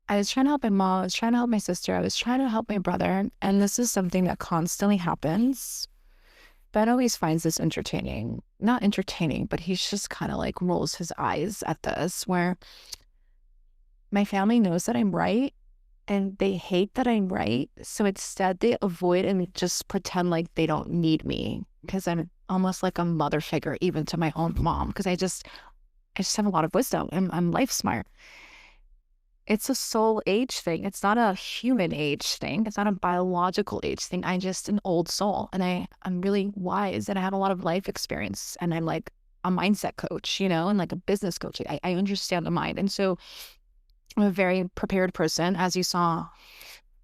I was trying to help my mom, I was trying to help my sister, I was trying to help my brother. And this is something that constantly happens. Ben always finds this entertaining. Not entertaining, but he's just kind of like rolls his eyes at this, where my family knows that I'm right and they hate that I'm right. So instead they avoid and just pretend like they don't need me because I'm almost like a mother figure even to my own mom, because I just have a lot of wisdom. I'm life smart. It's a soul age thing. It's not a human age thing. It's not a biological age thing. I'm just an old soul, and I'm really wise, and I have a lot of life experience, and I'm like a mindset coach, and like a business coach. I understand the mind. And so I'm a very prepared person, as you saw.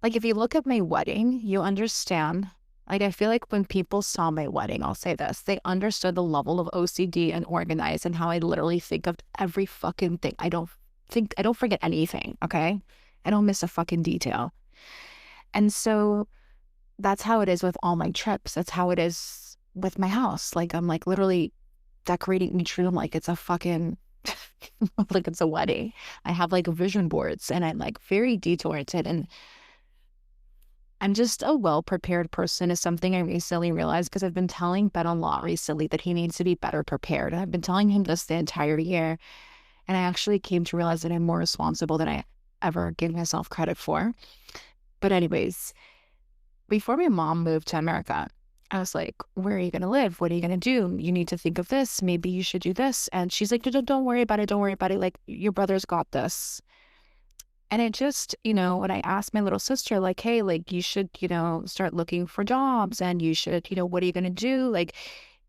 Like if you look at my wedding, you understand. Like I feel like when people saw my wedding, I'll say this, they understood the level of OCD and organized and how I literally think of every fucking thing. I don't forget anything, okay? I don't miss a fucking detail. And so that's how it is with all my trips. That's how it is with my house. Like I'm like literally decorating each room like it's a fucking, like it's a wedding. I have like vision boards and I'm like very detail-oriented. And I'm just a well-prepared person is something I recently realized because I've been telling Ben a lot recently that he needs to be better prepared. And I've been telling him this the entire year. And I actually came to realize that I'm more responsible than I ever gave myself credit for. But anyways, before my mom moved to America, I was like, where are you going to live? What are you going to do? You need to think of this. Maybe you should do this. And she's like, don't worry about it. Don't worry about it. Like, your brother's got this. And it just, when I asked my little sister, like, hey, like, you should, start looking for jobs and you should, what are you going to do? Like,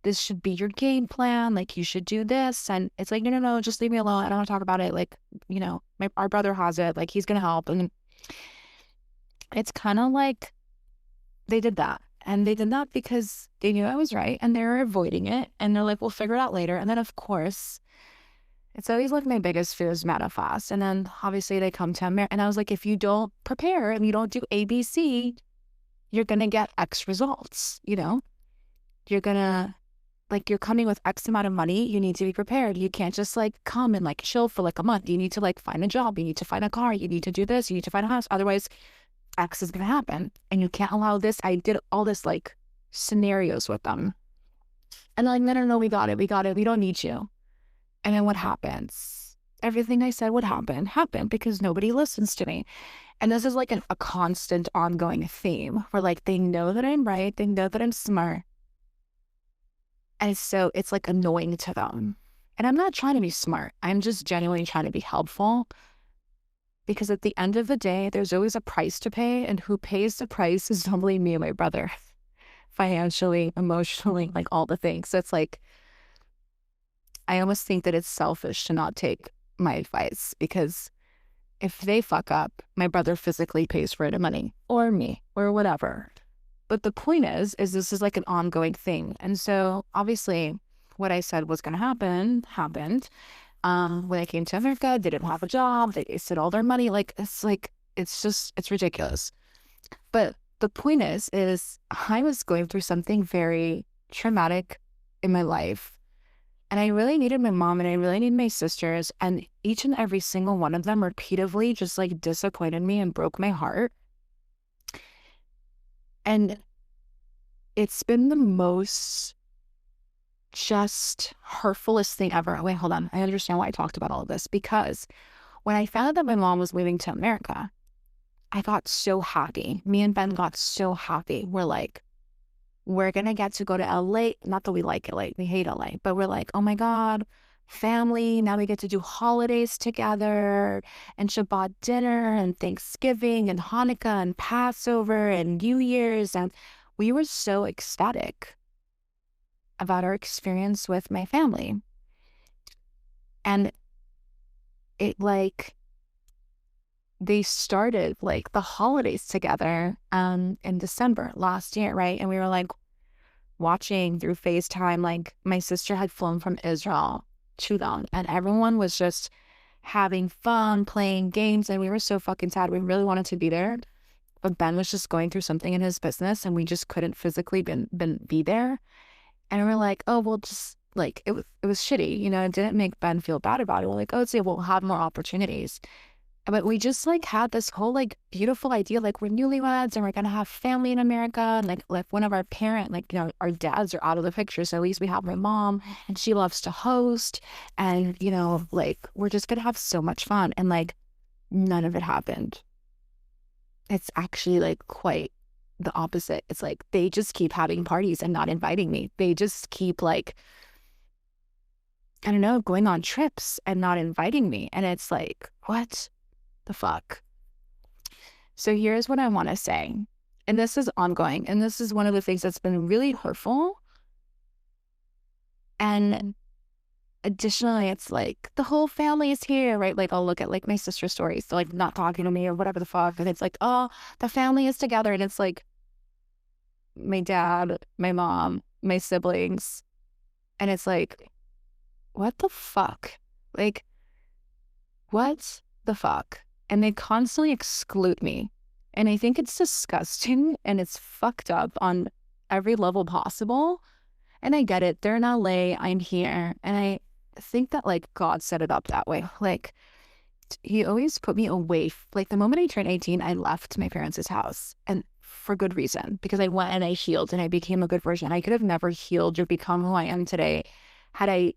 this should be your game plan. Like, you should do this. And it's like, no, just leave me alone. I don't want to talk about it. Like, our brother has it. Like, he's going to help. And it's kind of like they did that. And they did that because they knew I was right and they were avoiding it. And they're like, we'll figure it out later. And then, of course, it's always like my biggest fears manifest. And then obviously they come to America. And I was like, if you don't prepare and you don't do ABC, you're going to get X results. You're going to, like, you're coming with X amount of money. You need to be prepared. You can't just like come and like chill for like a month. You need to like find a job. You need to find a car. You need to do this. You need to find a house. Otherwise, X is going to happen. And you can't allow this. I did all this like scenarios with them. And they're like, no, we got it. We don't need you. And then what happens? Everything I said would happen because nobody listens to me. And this is like a constant ongoing theme where like they know that I'm right. They know that I'm smart. And so it's like annoying to them. And I'm not trying to be smart. I'm just genuinely trying to be helpful. Because at the end of the day, there's always a price to pay. And who pays the price is normally me and my brother. Financially, emotionally, like all the things. So it's like, I almost think that it's selfish to not take my advice because if they fuck up, my brother physically pays for it in money or me or whatever. But the point is this is like an ongoing thing. And so obviously what I said was going to happen, happened. When I came to America, they didn't have a job. They wasted all their money. It's ridiculous. But the point is I was going through something very traumatic in my life. And I really needed my mom and I really needed my sisters. And each and every single one of them repeatedly just like disappointed me and broke my heart. And it's been the most just hurtfulest thing ever. Wait, hold on. I understand why I talked about all of this. Because when I found out that my mom was moving to America, I got so happy. Me and Ben got so happy. We're like, we're going to get to go to LA. Not that we like LA. We hate LA. But we're like, oh my God, family. Now we get to do holidays together and Shabbat dinner and Thanksgiving and Hanukkah and Passover and New Year's. And we were so ecstatic about our experience with my family. And it like, they started like the holidays together in December last year, right? And we were like watching through FaceTime, like my sister had flown from Israel to them and everyone was just having fun, playing games. And we were so fucking sad. We really wanted to be there. But Ben was just going through something in his business and we just couldn't physically be there. And we're like, oh, we'll just like, it was shitty. It didn't make Ben feel bad about it. We're like, oh, so we'll have more opportunities. But we just like had this whole like beautiful idea, like we're newlyweds and we're going to have family in America. And like one of our parents, like, our dads are out of the picture. So at least we have my mom and she loves to host. And, like we're just going to have so much fun. And like none of it happened. It's actually like quite the opposite. It's like they just keep having parties and not inviting me. They just keep like, I don't know, going on trips and not inviting me. And it's like, what the fuck? So here's what I want to say. And this is ongoing. And this is one of the things that's been really hurtful. And additionally, it's like the whole family is here, right? Like I'll look at like my sister's stories. They're like not talking to me or whatever the fuck. And it's like, oh, the family is together. And it's like my dad, my mom, my siblings. And it's like, what the fuck? Like, what the fuck? And they constantly exclude me. And I think it's disgusting and it's fucked up on every level possible. And I get it. They're in LA. I'm here. And I think that like God set it up that way. Like he always put me away. Like the moment I turned 18, I left my parents' house. And for good reason, because I went and I healed and I became a good version. I could have never healed or become who I am today had I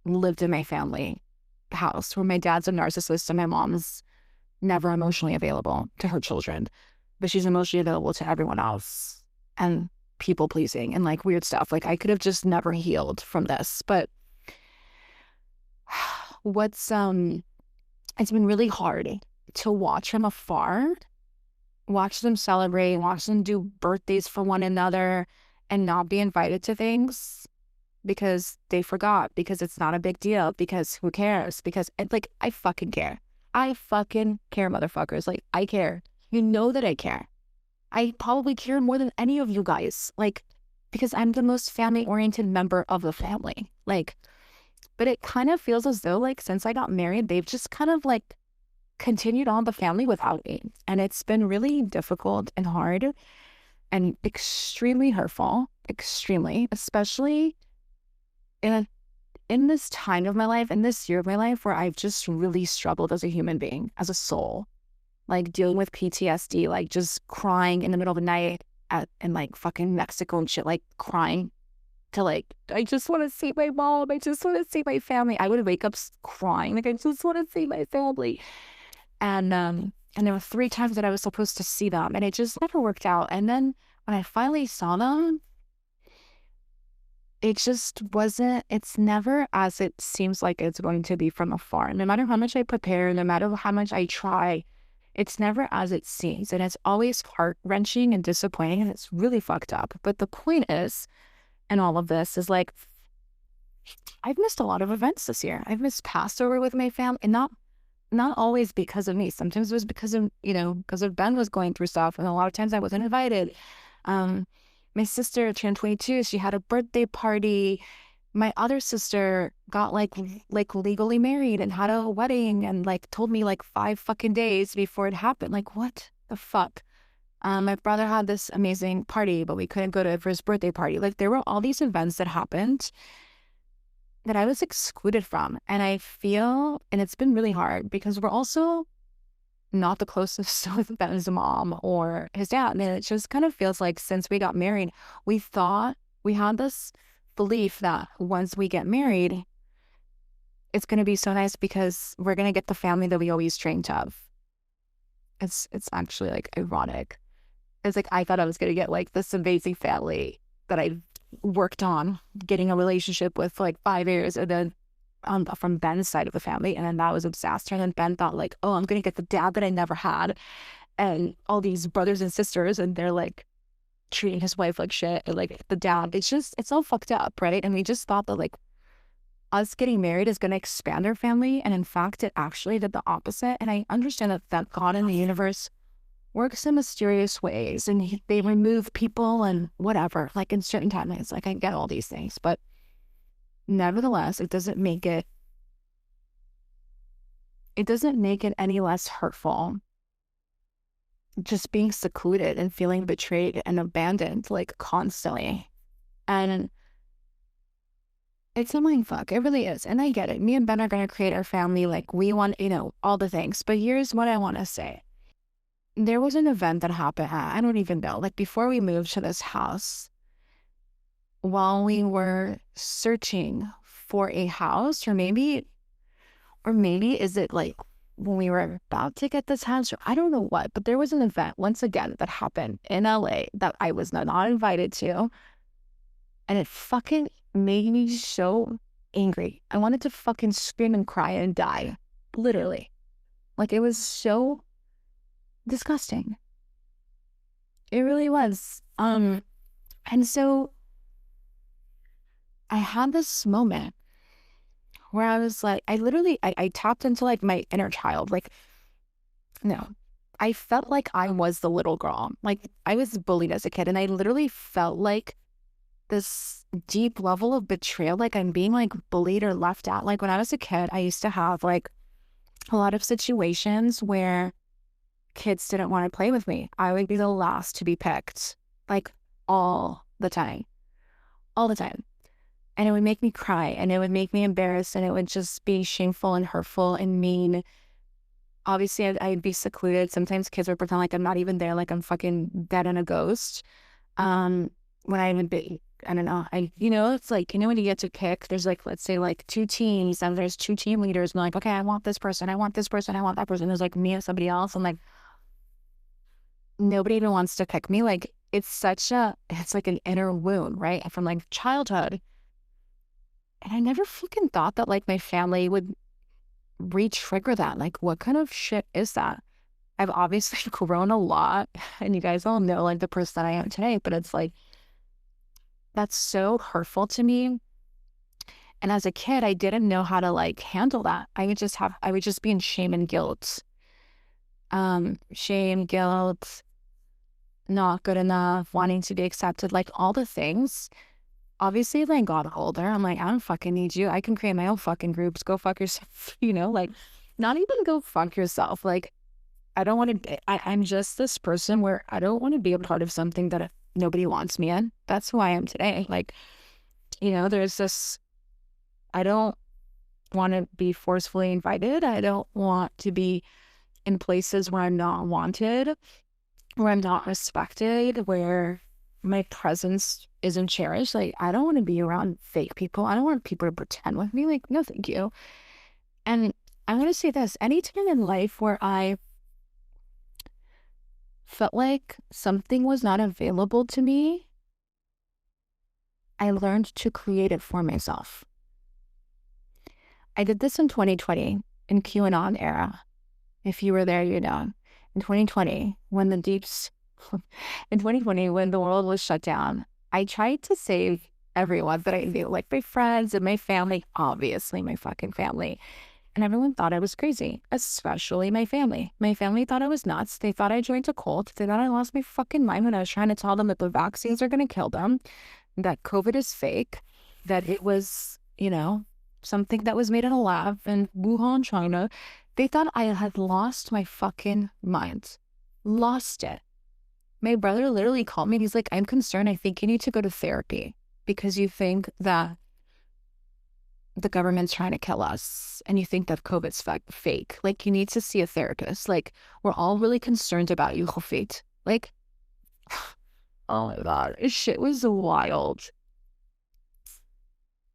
lived in my family house where my dad's a narcissist and my mom's never emotionally available to her children, but she's emotionally available to everyone else, and people pleasing and like weird stuff. Like I could have just never healed from this. But what's it's been really hard to watch from afar, watch them celebrate, watch them do birthdays for one another and not be invited to things because they forgot, because it's not a big deal, because who cares? Because like, I fucking care. I fucking care, motherfuckers. Like, I care. You know that I care. I probably care more than any of you guys. Like, because I'm the most family-oriented member of the family. Like, but it kind of feels as though, like, since I got married, they've just kind of, like, continued on the family without me. And it's been really difficult and hard and extremely hurtful. Extremely. Especially in this time of my life, in this year of my life, where I've just really struggled as a human being, as a soul, like dealing with PTSD, like just crying in the middle of the night in like fucking Mexico and shit, like crying to like, I just want to see my mom. I just want to see my family. I would wake up crying, like I just want to see my family. And there were 3 times that I was supposed to see them, and it just never worked out. And then when I finally saw them, it just wasn't, it's never as it seems like it's going to be from afar. No matter how much I prepare, no matter how much I try, it's never as it seems. And it's always heart-wrenching and disappointing, and it's really fucked up. But the point is, and all of this is like, I've missed a lot of events this year. I've missed Passover with my family, and not always because of me. Sometimes it was because of, because of Ben was going through stuff, and a lot of times I wasn't invited. My sister turned 22. She had a birthday party. My other sister got like legally married and had a wedding and like told me like 5 fucking days before it happened. Like, what the fuck? My brother had this amazing party, but we couldn't go to it for his birthday party. Like, there were all these events that happened that I was excluded from. And I feel, and it's been really hard because we're also not the closest with Ben's mom or his dad. And it just kind of feels like since we got married, we had this belief that once we get married, it's going to be so nice because we're going to get the family that we always dreamed of. It's actually like ironic. It's like I thought I was going to get like this amazing family that I worked on getting a relationship with for like 5 years, and then from Ben's side of the family, and then that was a disaster. And then Ben thought like, oh, I'm gonna get the dad that I never had, and all these brothers and sisters, and they're like treating his wife like shit, and like the dad, it's all fucked up, right? And we just thought that like us getting married is gonna expand our family, and in fact it actually did the opposite. And I understand that God in the universe works in mysterious ways, and they remove people and whatever, like in certain timelines. Like I get all these things, but nevertheless, it doesn't make it any less hurtful. Just being secluded and feeling betrayed and abandoned, like constantly. And it's a mind fuck. It really is. And I get it. Me and Ben are going to create our family. Like we want, all the things. But here's what I want to say. There was an event that happened. I don't even know. Like before we moved to this house, while we were searching for a house, or maybe is it like when we were about to get this house, or I don't know what, but there was an event once again that happened in LA that I was not invited to, and it fucking made me so angry. I wanted to fucking scream and cry and die, literally. Like it was so disgusting. It really was. And so I had this moment where I was like, I tapped into like my inner child. Like, no, I felt like I was the little girl. Like I was bullied as a kid, and I literally felt like this deep level of betrayal. Like I'm being like bullied or left out. Like when I was a kid, I used to have like a lot of situations where kids didn't want to play with me. I would be the last to be picked, like all the time. And it would make me cry, and it would make me embarrassed, and it would just be shameful and hurtful and mean. obviously I'd be secluded. Sometimes kids would pretend like I'm not even there, like I'm fucking dead and a ghost. Um, when I would be, I don't know, it's like, when you get to pick, there's like, let's say like two teams and there's two team leaders and like, okay, I want this person, I want this person, I want that person. There's like me and somebody else. And like, nobody even wants to pick me. Like, it's like an inner wound, right? From like childhood. And I never fucking thought that like my family would re-trigger that. Like, what kind of shit is that? I've obviously grown a lot, and you guys all know like the person that I am today, but it's like, that's so hurtful to me. And as a kid, I didn't know how to like handle that. I would just be in shame and guilt. Shame, guilt, not good enough, wanting to be accepted, like all the things. Obviously, as I got older, I'm like, I don't fucking need you. I can create my own fucking groups. Go fuck yourself, like not even go fuck yourself. Like, I don't want to, I'm just this person where I don't want to be a part of something that nobody wants me in. That's who I am today. Like, there's this, I don't want to be forcefully invited. I don't want to be in places where I'm not wanted, where I'm not respected, where my presence isn't cherished. Like, I don't want to be around fake people. I don't want people to pretend with me. Like, no, thank you. And I'm going to say this, anytime in life where I felt like something was not available to me, I learned to create it for myself. I did this in 2020, in QAnon era. If you were there, you know. In 2020, when in 2020, when the world was shut down, I tried to save everyone that I knew, like my friends and my family, obviously my fucking family. And everyone thought I was crazy, especially my family. My family thought I was nuts. They thought I joined a cult. They thought I lost my fucking mind when I was trying to tell them that the vaccines are going to kill them, that COVID is fake, that it was, something that was made in a lab in Wuhan, China. They thought I had lost my fucking mind. Lost it. My brother literally called me and he's like, I'm concerned. I think you need to go to therapy because you think that the government's trying to kill us and you think that COVID's fake. Like, you need to see a therapist. Like, we're all really concerned about you, Khofit. Like, oh my God, this shit was wild.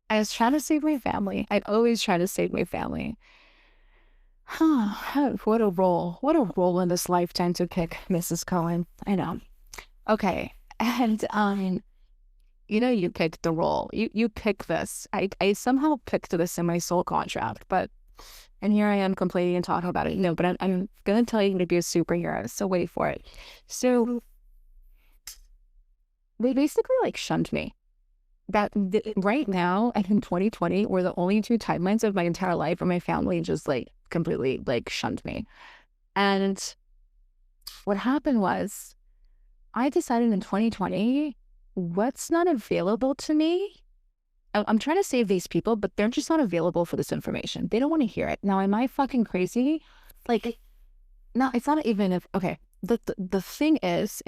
I was trying to save my family. I always try to save my family. What a role. What a role in this lifetime to pick, Mrs. Cohen. I know. Okay. And you picked the role. You picked this. I somehow picked this in my soul contract, and here I am complaining and talking about it. No, but I'm gonna tell you to be a superhero, so wait for it. So they basically like shunned me. Right now, and in 2020, were the only two timelines of my entire life where my family just like completely like shunned me. And what happened was, I decided in 2020, what's not available to me? I'm trying to save these people, but they're just not available for this information. They don't want to hear it. Now, am I fucking crazy? Like, no, it's not even if, okay. The thing is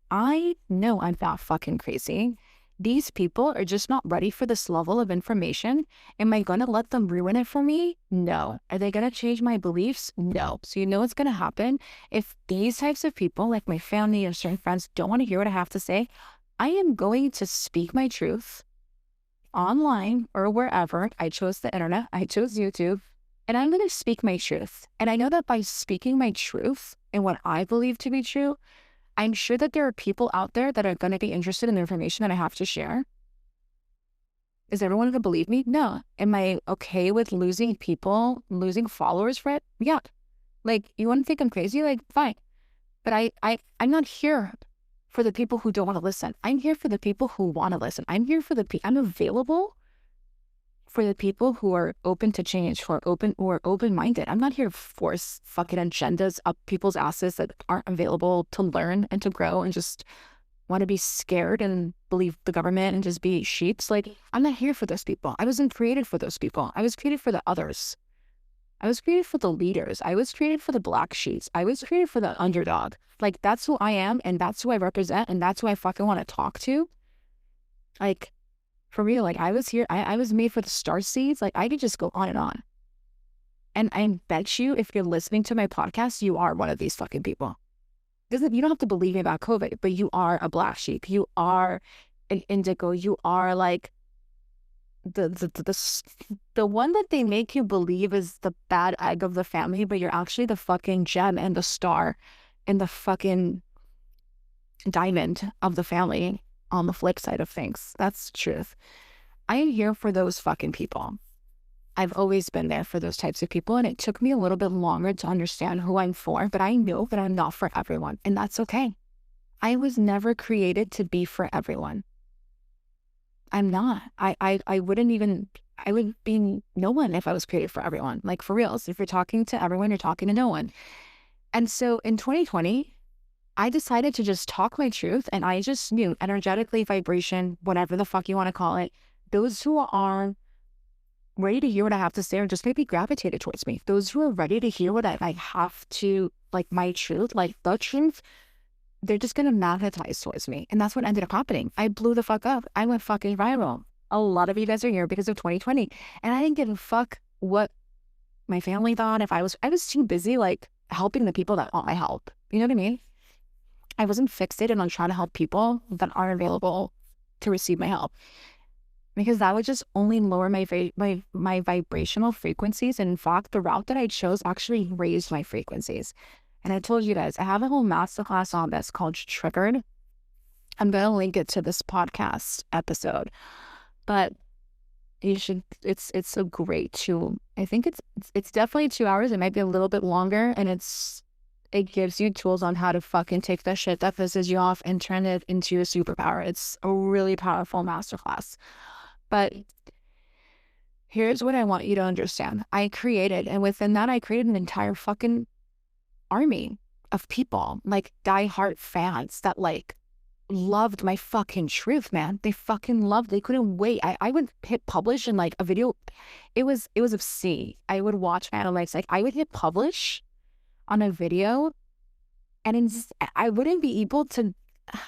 I know I'm not fucking crazy. These people are just not ready for this level of information. Am I going to let them ruin it for me? No. Are they going to change my beliefs? No. So what's going to happen? If these types of people, like my family and certain friends, don't want to hear what I have to say, I am going to speak my truth online or wherever. I chose the internet. I chose YouTube. And I'm going to speak my truth. And I know that by speaking my truth and what I believe to be true, I'm sure that there are people out there that are going to be interested in the information that I have to share. Is everyone going to believe me? No. Am I okay with losing people, losing followers for it? Yeah. Like, you want to think I'm crazy? Like, fine. But I'm not here for the people who don't want to listen. I'm here for the people who want to listen. I'm here for I'm available for the people who are open to change, who are open-minded. I'm not here to force fucking agendas up people's asses that aren't available to learn and to grow and just want to be scared and believe the government and just be sheeps. Like, I'm not here for those people. I wasn't created for those people. I was created for the others. I was created for the leaders. I was created for the black sheets. I was created for the underdog. Like, that's who I am, and that's who I represent, and that's who I fucking want to talk to. Like, for real, like, I was here, I was made for the star seeds. Like, I could just go on. And I bet you, if you're listening to my podcast, you are one of these fucking people. Because you don't have to believe me about COVID, but you are a black sheep. You are an indigo. You are like the one that they make you believe is the bad egg of the family, but you're actually the fucking gem and the star and the fucking diamond of the family on the flip side of things. That's the truth. I am here for those fucking people. I've always been there for those types of people, and it took me a little bit longer to understand who I'm for, but I know that I'm not for everyone, and that's okay. I was never created to be for everyone. I'm not. I would be no one if I was created for everyone. Like, for reals, if you're talking to everyone, you're talking to no one. And so in 2020, I decided to just talk my truth, and I just knew energetically, vibration, whatever the fuck you want to call it, those who are ready to hear what I have to say are just going to be gravitated towards me. Those who are ready to hear what I have to, like, my truth, like the truth, they're just going to magnetize towards me. And that's what ended up happening. I blew the fuck up. I went fucking viral. A lot of you guys are here because of 2020. And I didn't give a fuck what my family thought. I was too busy, like, helping the people that want my help. You know what I mean? I wasn't fixated on trying to help people that aren't available to receive my help, because that would just only lower my vibrational frequencies. And in fact, the route that I chose actually raised my frequencies. And I told you guys, I have a whole masterclass on this called Triggered. I'm going to link it to this podcast episode, but you should, it's so great to, I think it's definitely 2 hours. It might be a little bit longer, and it gives you tools on how to fucking take the shit that pisses you off and turn it into a superpower. It's a really powerful masterclass. But here's what I want you to understand. And within that, I created an entire fucking army of people, like diehard fans that like loved my fucking truth, man. They fucking loved, they couldn't wait. I would hit publish and like a video, it was obscene. I would watch analytics, like I would hit publish on a video, and I wouldn't be able to,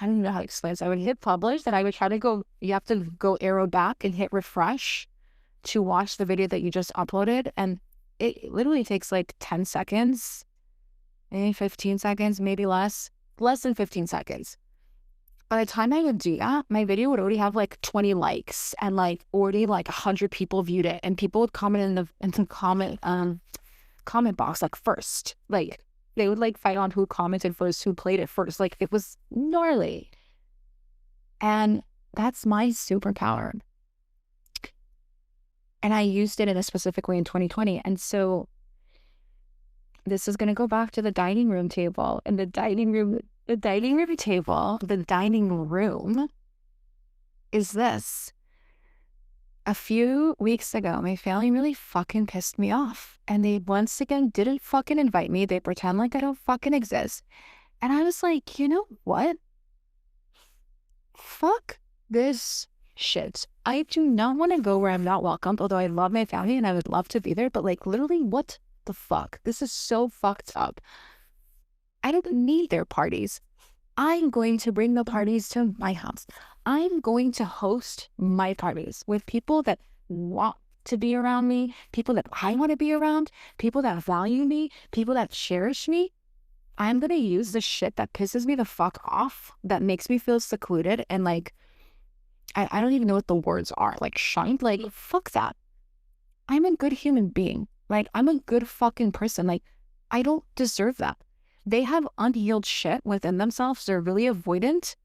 I don't know how to explain this. I would hit publish, and I would try to go, you have to go arrow back and hit refresh to watch the video that you just uploaded. And it literally takes like 10 seconds, maybe 15 seconds, maybe less than 15 seconds. By the time I would do that, my video would already have like 20 likes and like already like 100 people viewed it. And people would comment in the comment box like first. Like they would like fight on who commented first, who played it first. Like it was gnarly. And that's my superpower. And I used it in a specific way in 2020. And so this is going to go back to the dining room table. And the dining room is this. A few weeks ago, my family really fucking pissed me off. And they once again didn't fucking invite me. They pretend like I don't fucking exist. And I was like, you know what? Fuck this shit. I do not want to go where I'm not welcomed, although I love my family and I would love to be there. But like literally, what the fuck? This is so fucked up. I don't need their parties. I'm going to bring the parties to my house. I'm going to host my parties with people that want to be around me, people that I want to be around, people that value me, people that cherish me. I'm going to use the shit that pisses me the fuck off, that makes me feel secluded and like, I don't even know what the words are, like shunned, like fuck that. I'm a good human being. Like I'm a good fucking person. Like I don't deserve that. They have unhealed shit within themselves. They're really avoidant.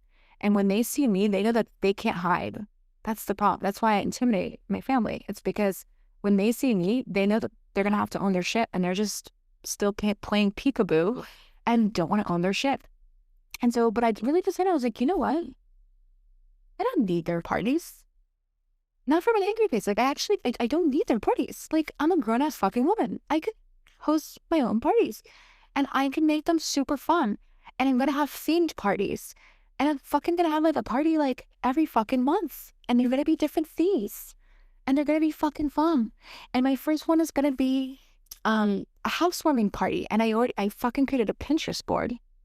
And when they see me, they know that they can't hide. That's the problem. That's why I intimidate my family. It's because when they see me, they know that they're going to have to own their shit. And they're just still playing peekaboo and don't want to own their shit. And so, but I really decided, I was like, you know what? I don't need their parties. Not from an angry place. Like I don't need their parties. Like I'm a grown ass fucking woman. I could host my own parties. And I can make them super fun. And I'm going to have themed parties. And I'm fucking going to have like a party like every fucking month. And they're going to be different themes. And they're going to be fucking fun. And my first one is going to be a housewarming party. And I fucking created a Pinterest board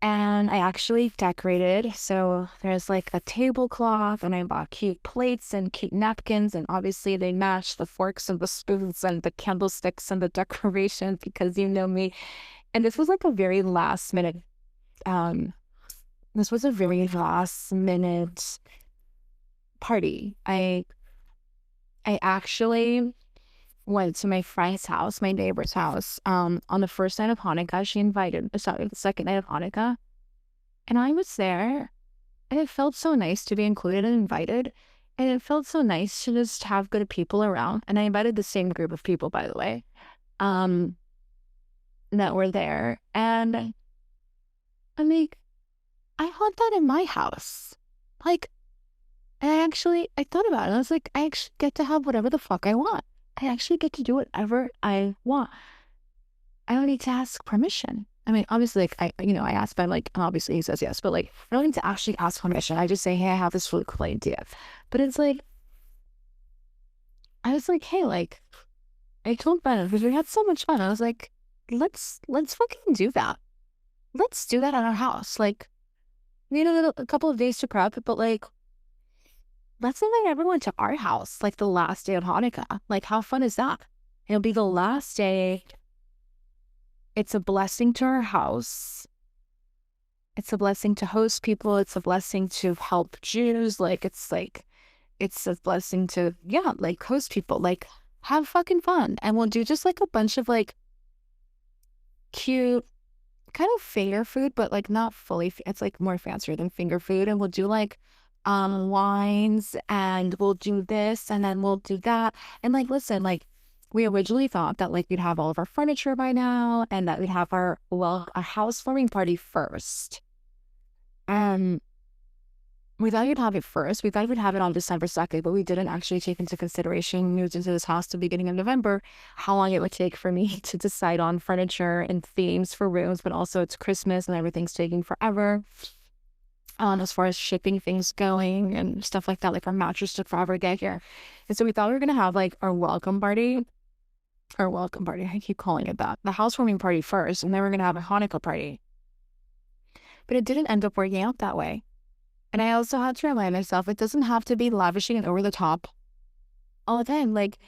And I actually decorated. So there's like a tablecloth, and I bought cute plates and cute napkins. And obviously, they match the forks and the spoons and the candlesticks and the decoration because you know me. And this was like a very last minute, um, this was a very last minute party. I actually went to my friend's house, my neighbor's house, on the first night of Hanukkah. She invited, sorry, the second night of Hanukkah. And I was there, and it felt so nice to be included and invited. And it felt so nice to just have good people around. And I invited the same group of people, by the way, um, that were there. And I'm like, I want that in my house. Like, I thought about it. I was like, I actually get to have whatever the fuck I want. I actually get to do whatever I want. I don't need to ask permission. I mean, obviously, like, I asked, but like, obviously he says yes, but like, I don't need to actually ask permission. I just say, hey, I have this really cool idea. But it's like, I was like, hey, like, I told Ben because we had so much fun. I was like, let's fucking do that. Let's do that at our house. Like, we need a couple of days to prep, but like, let's invite everyone to our house, like the last day of Hanukkah. Like, how fun is that? It'll be the last day. It's a blessing to our house. It's a blessing to host people. It's a blessing to help Jews. It's a blessing to, yeah, like host people. Like, have fucking fun. And we'll do just like a bunch of like cute, kind of finger food, but like not fully, it's like more fancier than finger food. And we'll do like wines, and we'll do this, and then we'll do that. And like, listen, like, we originally thought that like we'd have all of our furniture by now, and that we'd have a housewarming party first. Um, we thought we'd have it first. We thought we'd have it on December 2nd, but we didn't actually take into consideration when we moved into this house the beginning of November, how long it would take for me to decide on furniture and themes for rooms, but also it's Christmas and everything's taking forever. As far as shipping things going and stuff like that, like our mattress took forever to get here. And so we thought we were going to have like our welcome party, I keep calling it that, the housewarming party first, and then we're going to have a Hanukkah party. But it didn't end up working out that way. And I also had to remind myself, it doesn't have to be lavishing and over the top all the time. Like,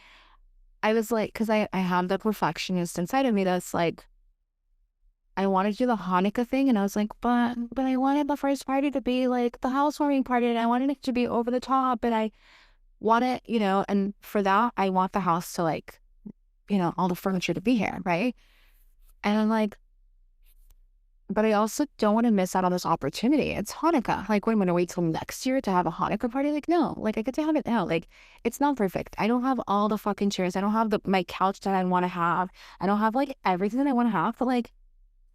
I was like, because I have the perfectionist inside of me that's like, I wanted to do the Hanukkah thing, and I was like, but I wanted the first party to be like the housewarming party, and I wanted it to be over the top, and I want it, and for that, I want the house to like, all the furniture to be here, right? And I'm like, but I also don't want to miss out on this opportunity. It's Hanukkah. Like, when I'm going to wait till next year to have a Hanukkah party? Like, no. Like, I get to have it now. Like, it's not perfect. I don't have all the fucking chairs. I don't have my couch that I want to have. I don't have like everything that I want to have, but like,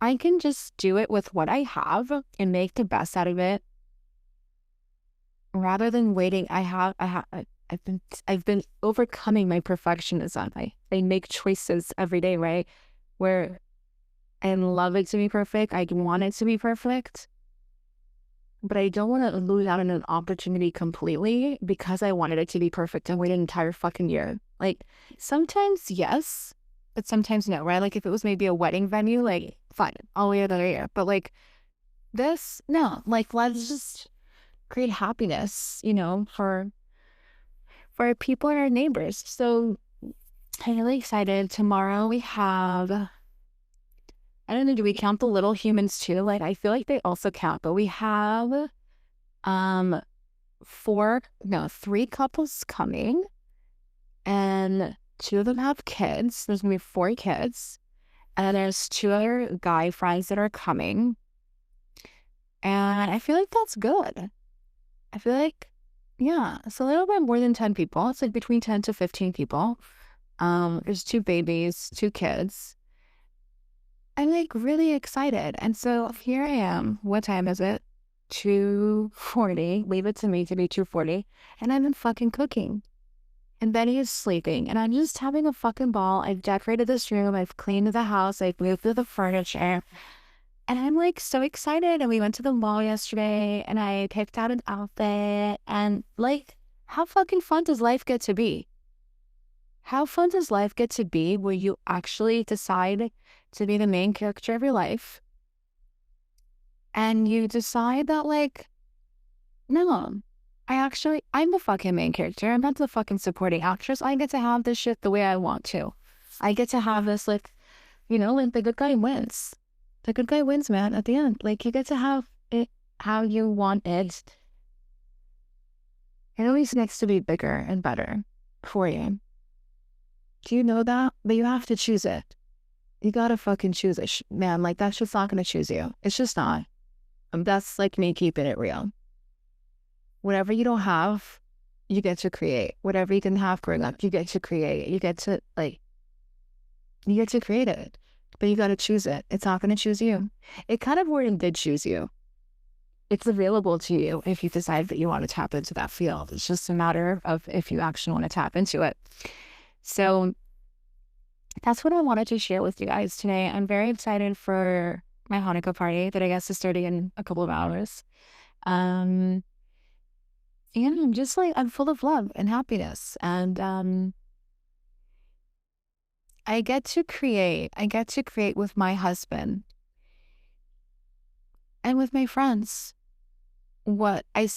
I can just do it with what I have and make the best out of it, rather than waiting. I've been overcoming my perfectionism. I make choices every day, right? Where I love it to be perfect. I want it to be perfect, but I don't want to lose out on an opportunity completely because I wanted it to be perfect and wait an entire fucking year. Like, sometimes yes, but sometimes no, right? Like, if it was maybe a wedding venue, like, fine, I'll wait another year. But like this, no. Like, let's just create happiness, for our people and our neighbors. So I'm really excited. Tomorrow we have, I don't know, do we count the little humans too? Like, I feel like they also count, but we have um 3 couples coming, and 2 of them have kids. There's gonna be 4 kids. And there's 2 other guy friends that are coming. And I feel like that's good. I feel like, yeah, it's a little bit more than 10 people. It's like between 10 to 15 people. There's 2 babies, 2 kids. I'm like really excited. And so here I am. What time is it? 2:40. Leave it to me to be 2:40. And I've been fucking cooking. And Benny is sleeping, and I'm just having a fucking ball. I've decorated this room. I've cleaned the house. I've moved through the furniture. And I'm like so excited. And we went to the mall yesterday, and I picked out an outfit. And like, how fucking fun does life get to be? How fun does life get to be where you actually decide to be the main character of your life? And you decide that, like, no, I'm the fucking main character. I'm not the fucking supporting actress. I get to have this shit the way I want to. I get to have this, like, like the good guy wins. The good guy wins, man, at the end. Like, you get to have it how you want it. It always gets to be bigger and better for you. Do you know that? But you have to choose it. You gotta fucking choose it, man. Like, that shit's not gonna choose you. It's just not. That's like me keeping it real. Whatever you don't have, you get to create. Whatever you can have growing up, you get to create. You get to create it. But you gotta choose it. It's not gonna choose you. It kind of already did choose you. It's available to you if you decide that you want to tap into that field. It's just a matter of if you actually want to tap into it. So that's what I wanted to share with you guys today. I'm very excited for my Hanukkah party that I guess is starting in a couple of hours. And I'm just like, I'm full of love and happiness. And I get to create with my husband and with my friends what I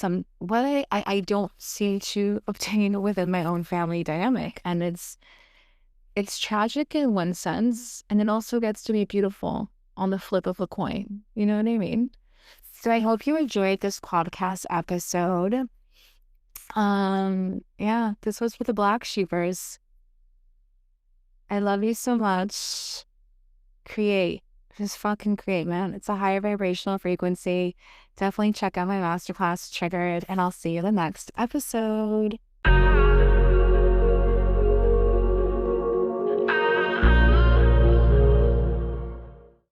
don't seem to obtain within my own family dynamic. And it's tragic in one sense, and it also gets to be beautiful on the flip of a coin. You know what I mean? So I hope you enjoyed this podcast episode. Yeah, this was for the Black Sheepers. I love you so much. Create. Just fucking create, man. It's a higher vibrational frequency. Definitely check out my masterclass Triggered, and I'll see you in the next episode.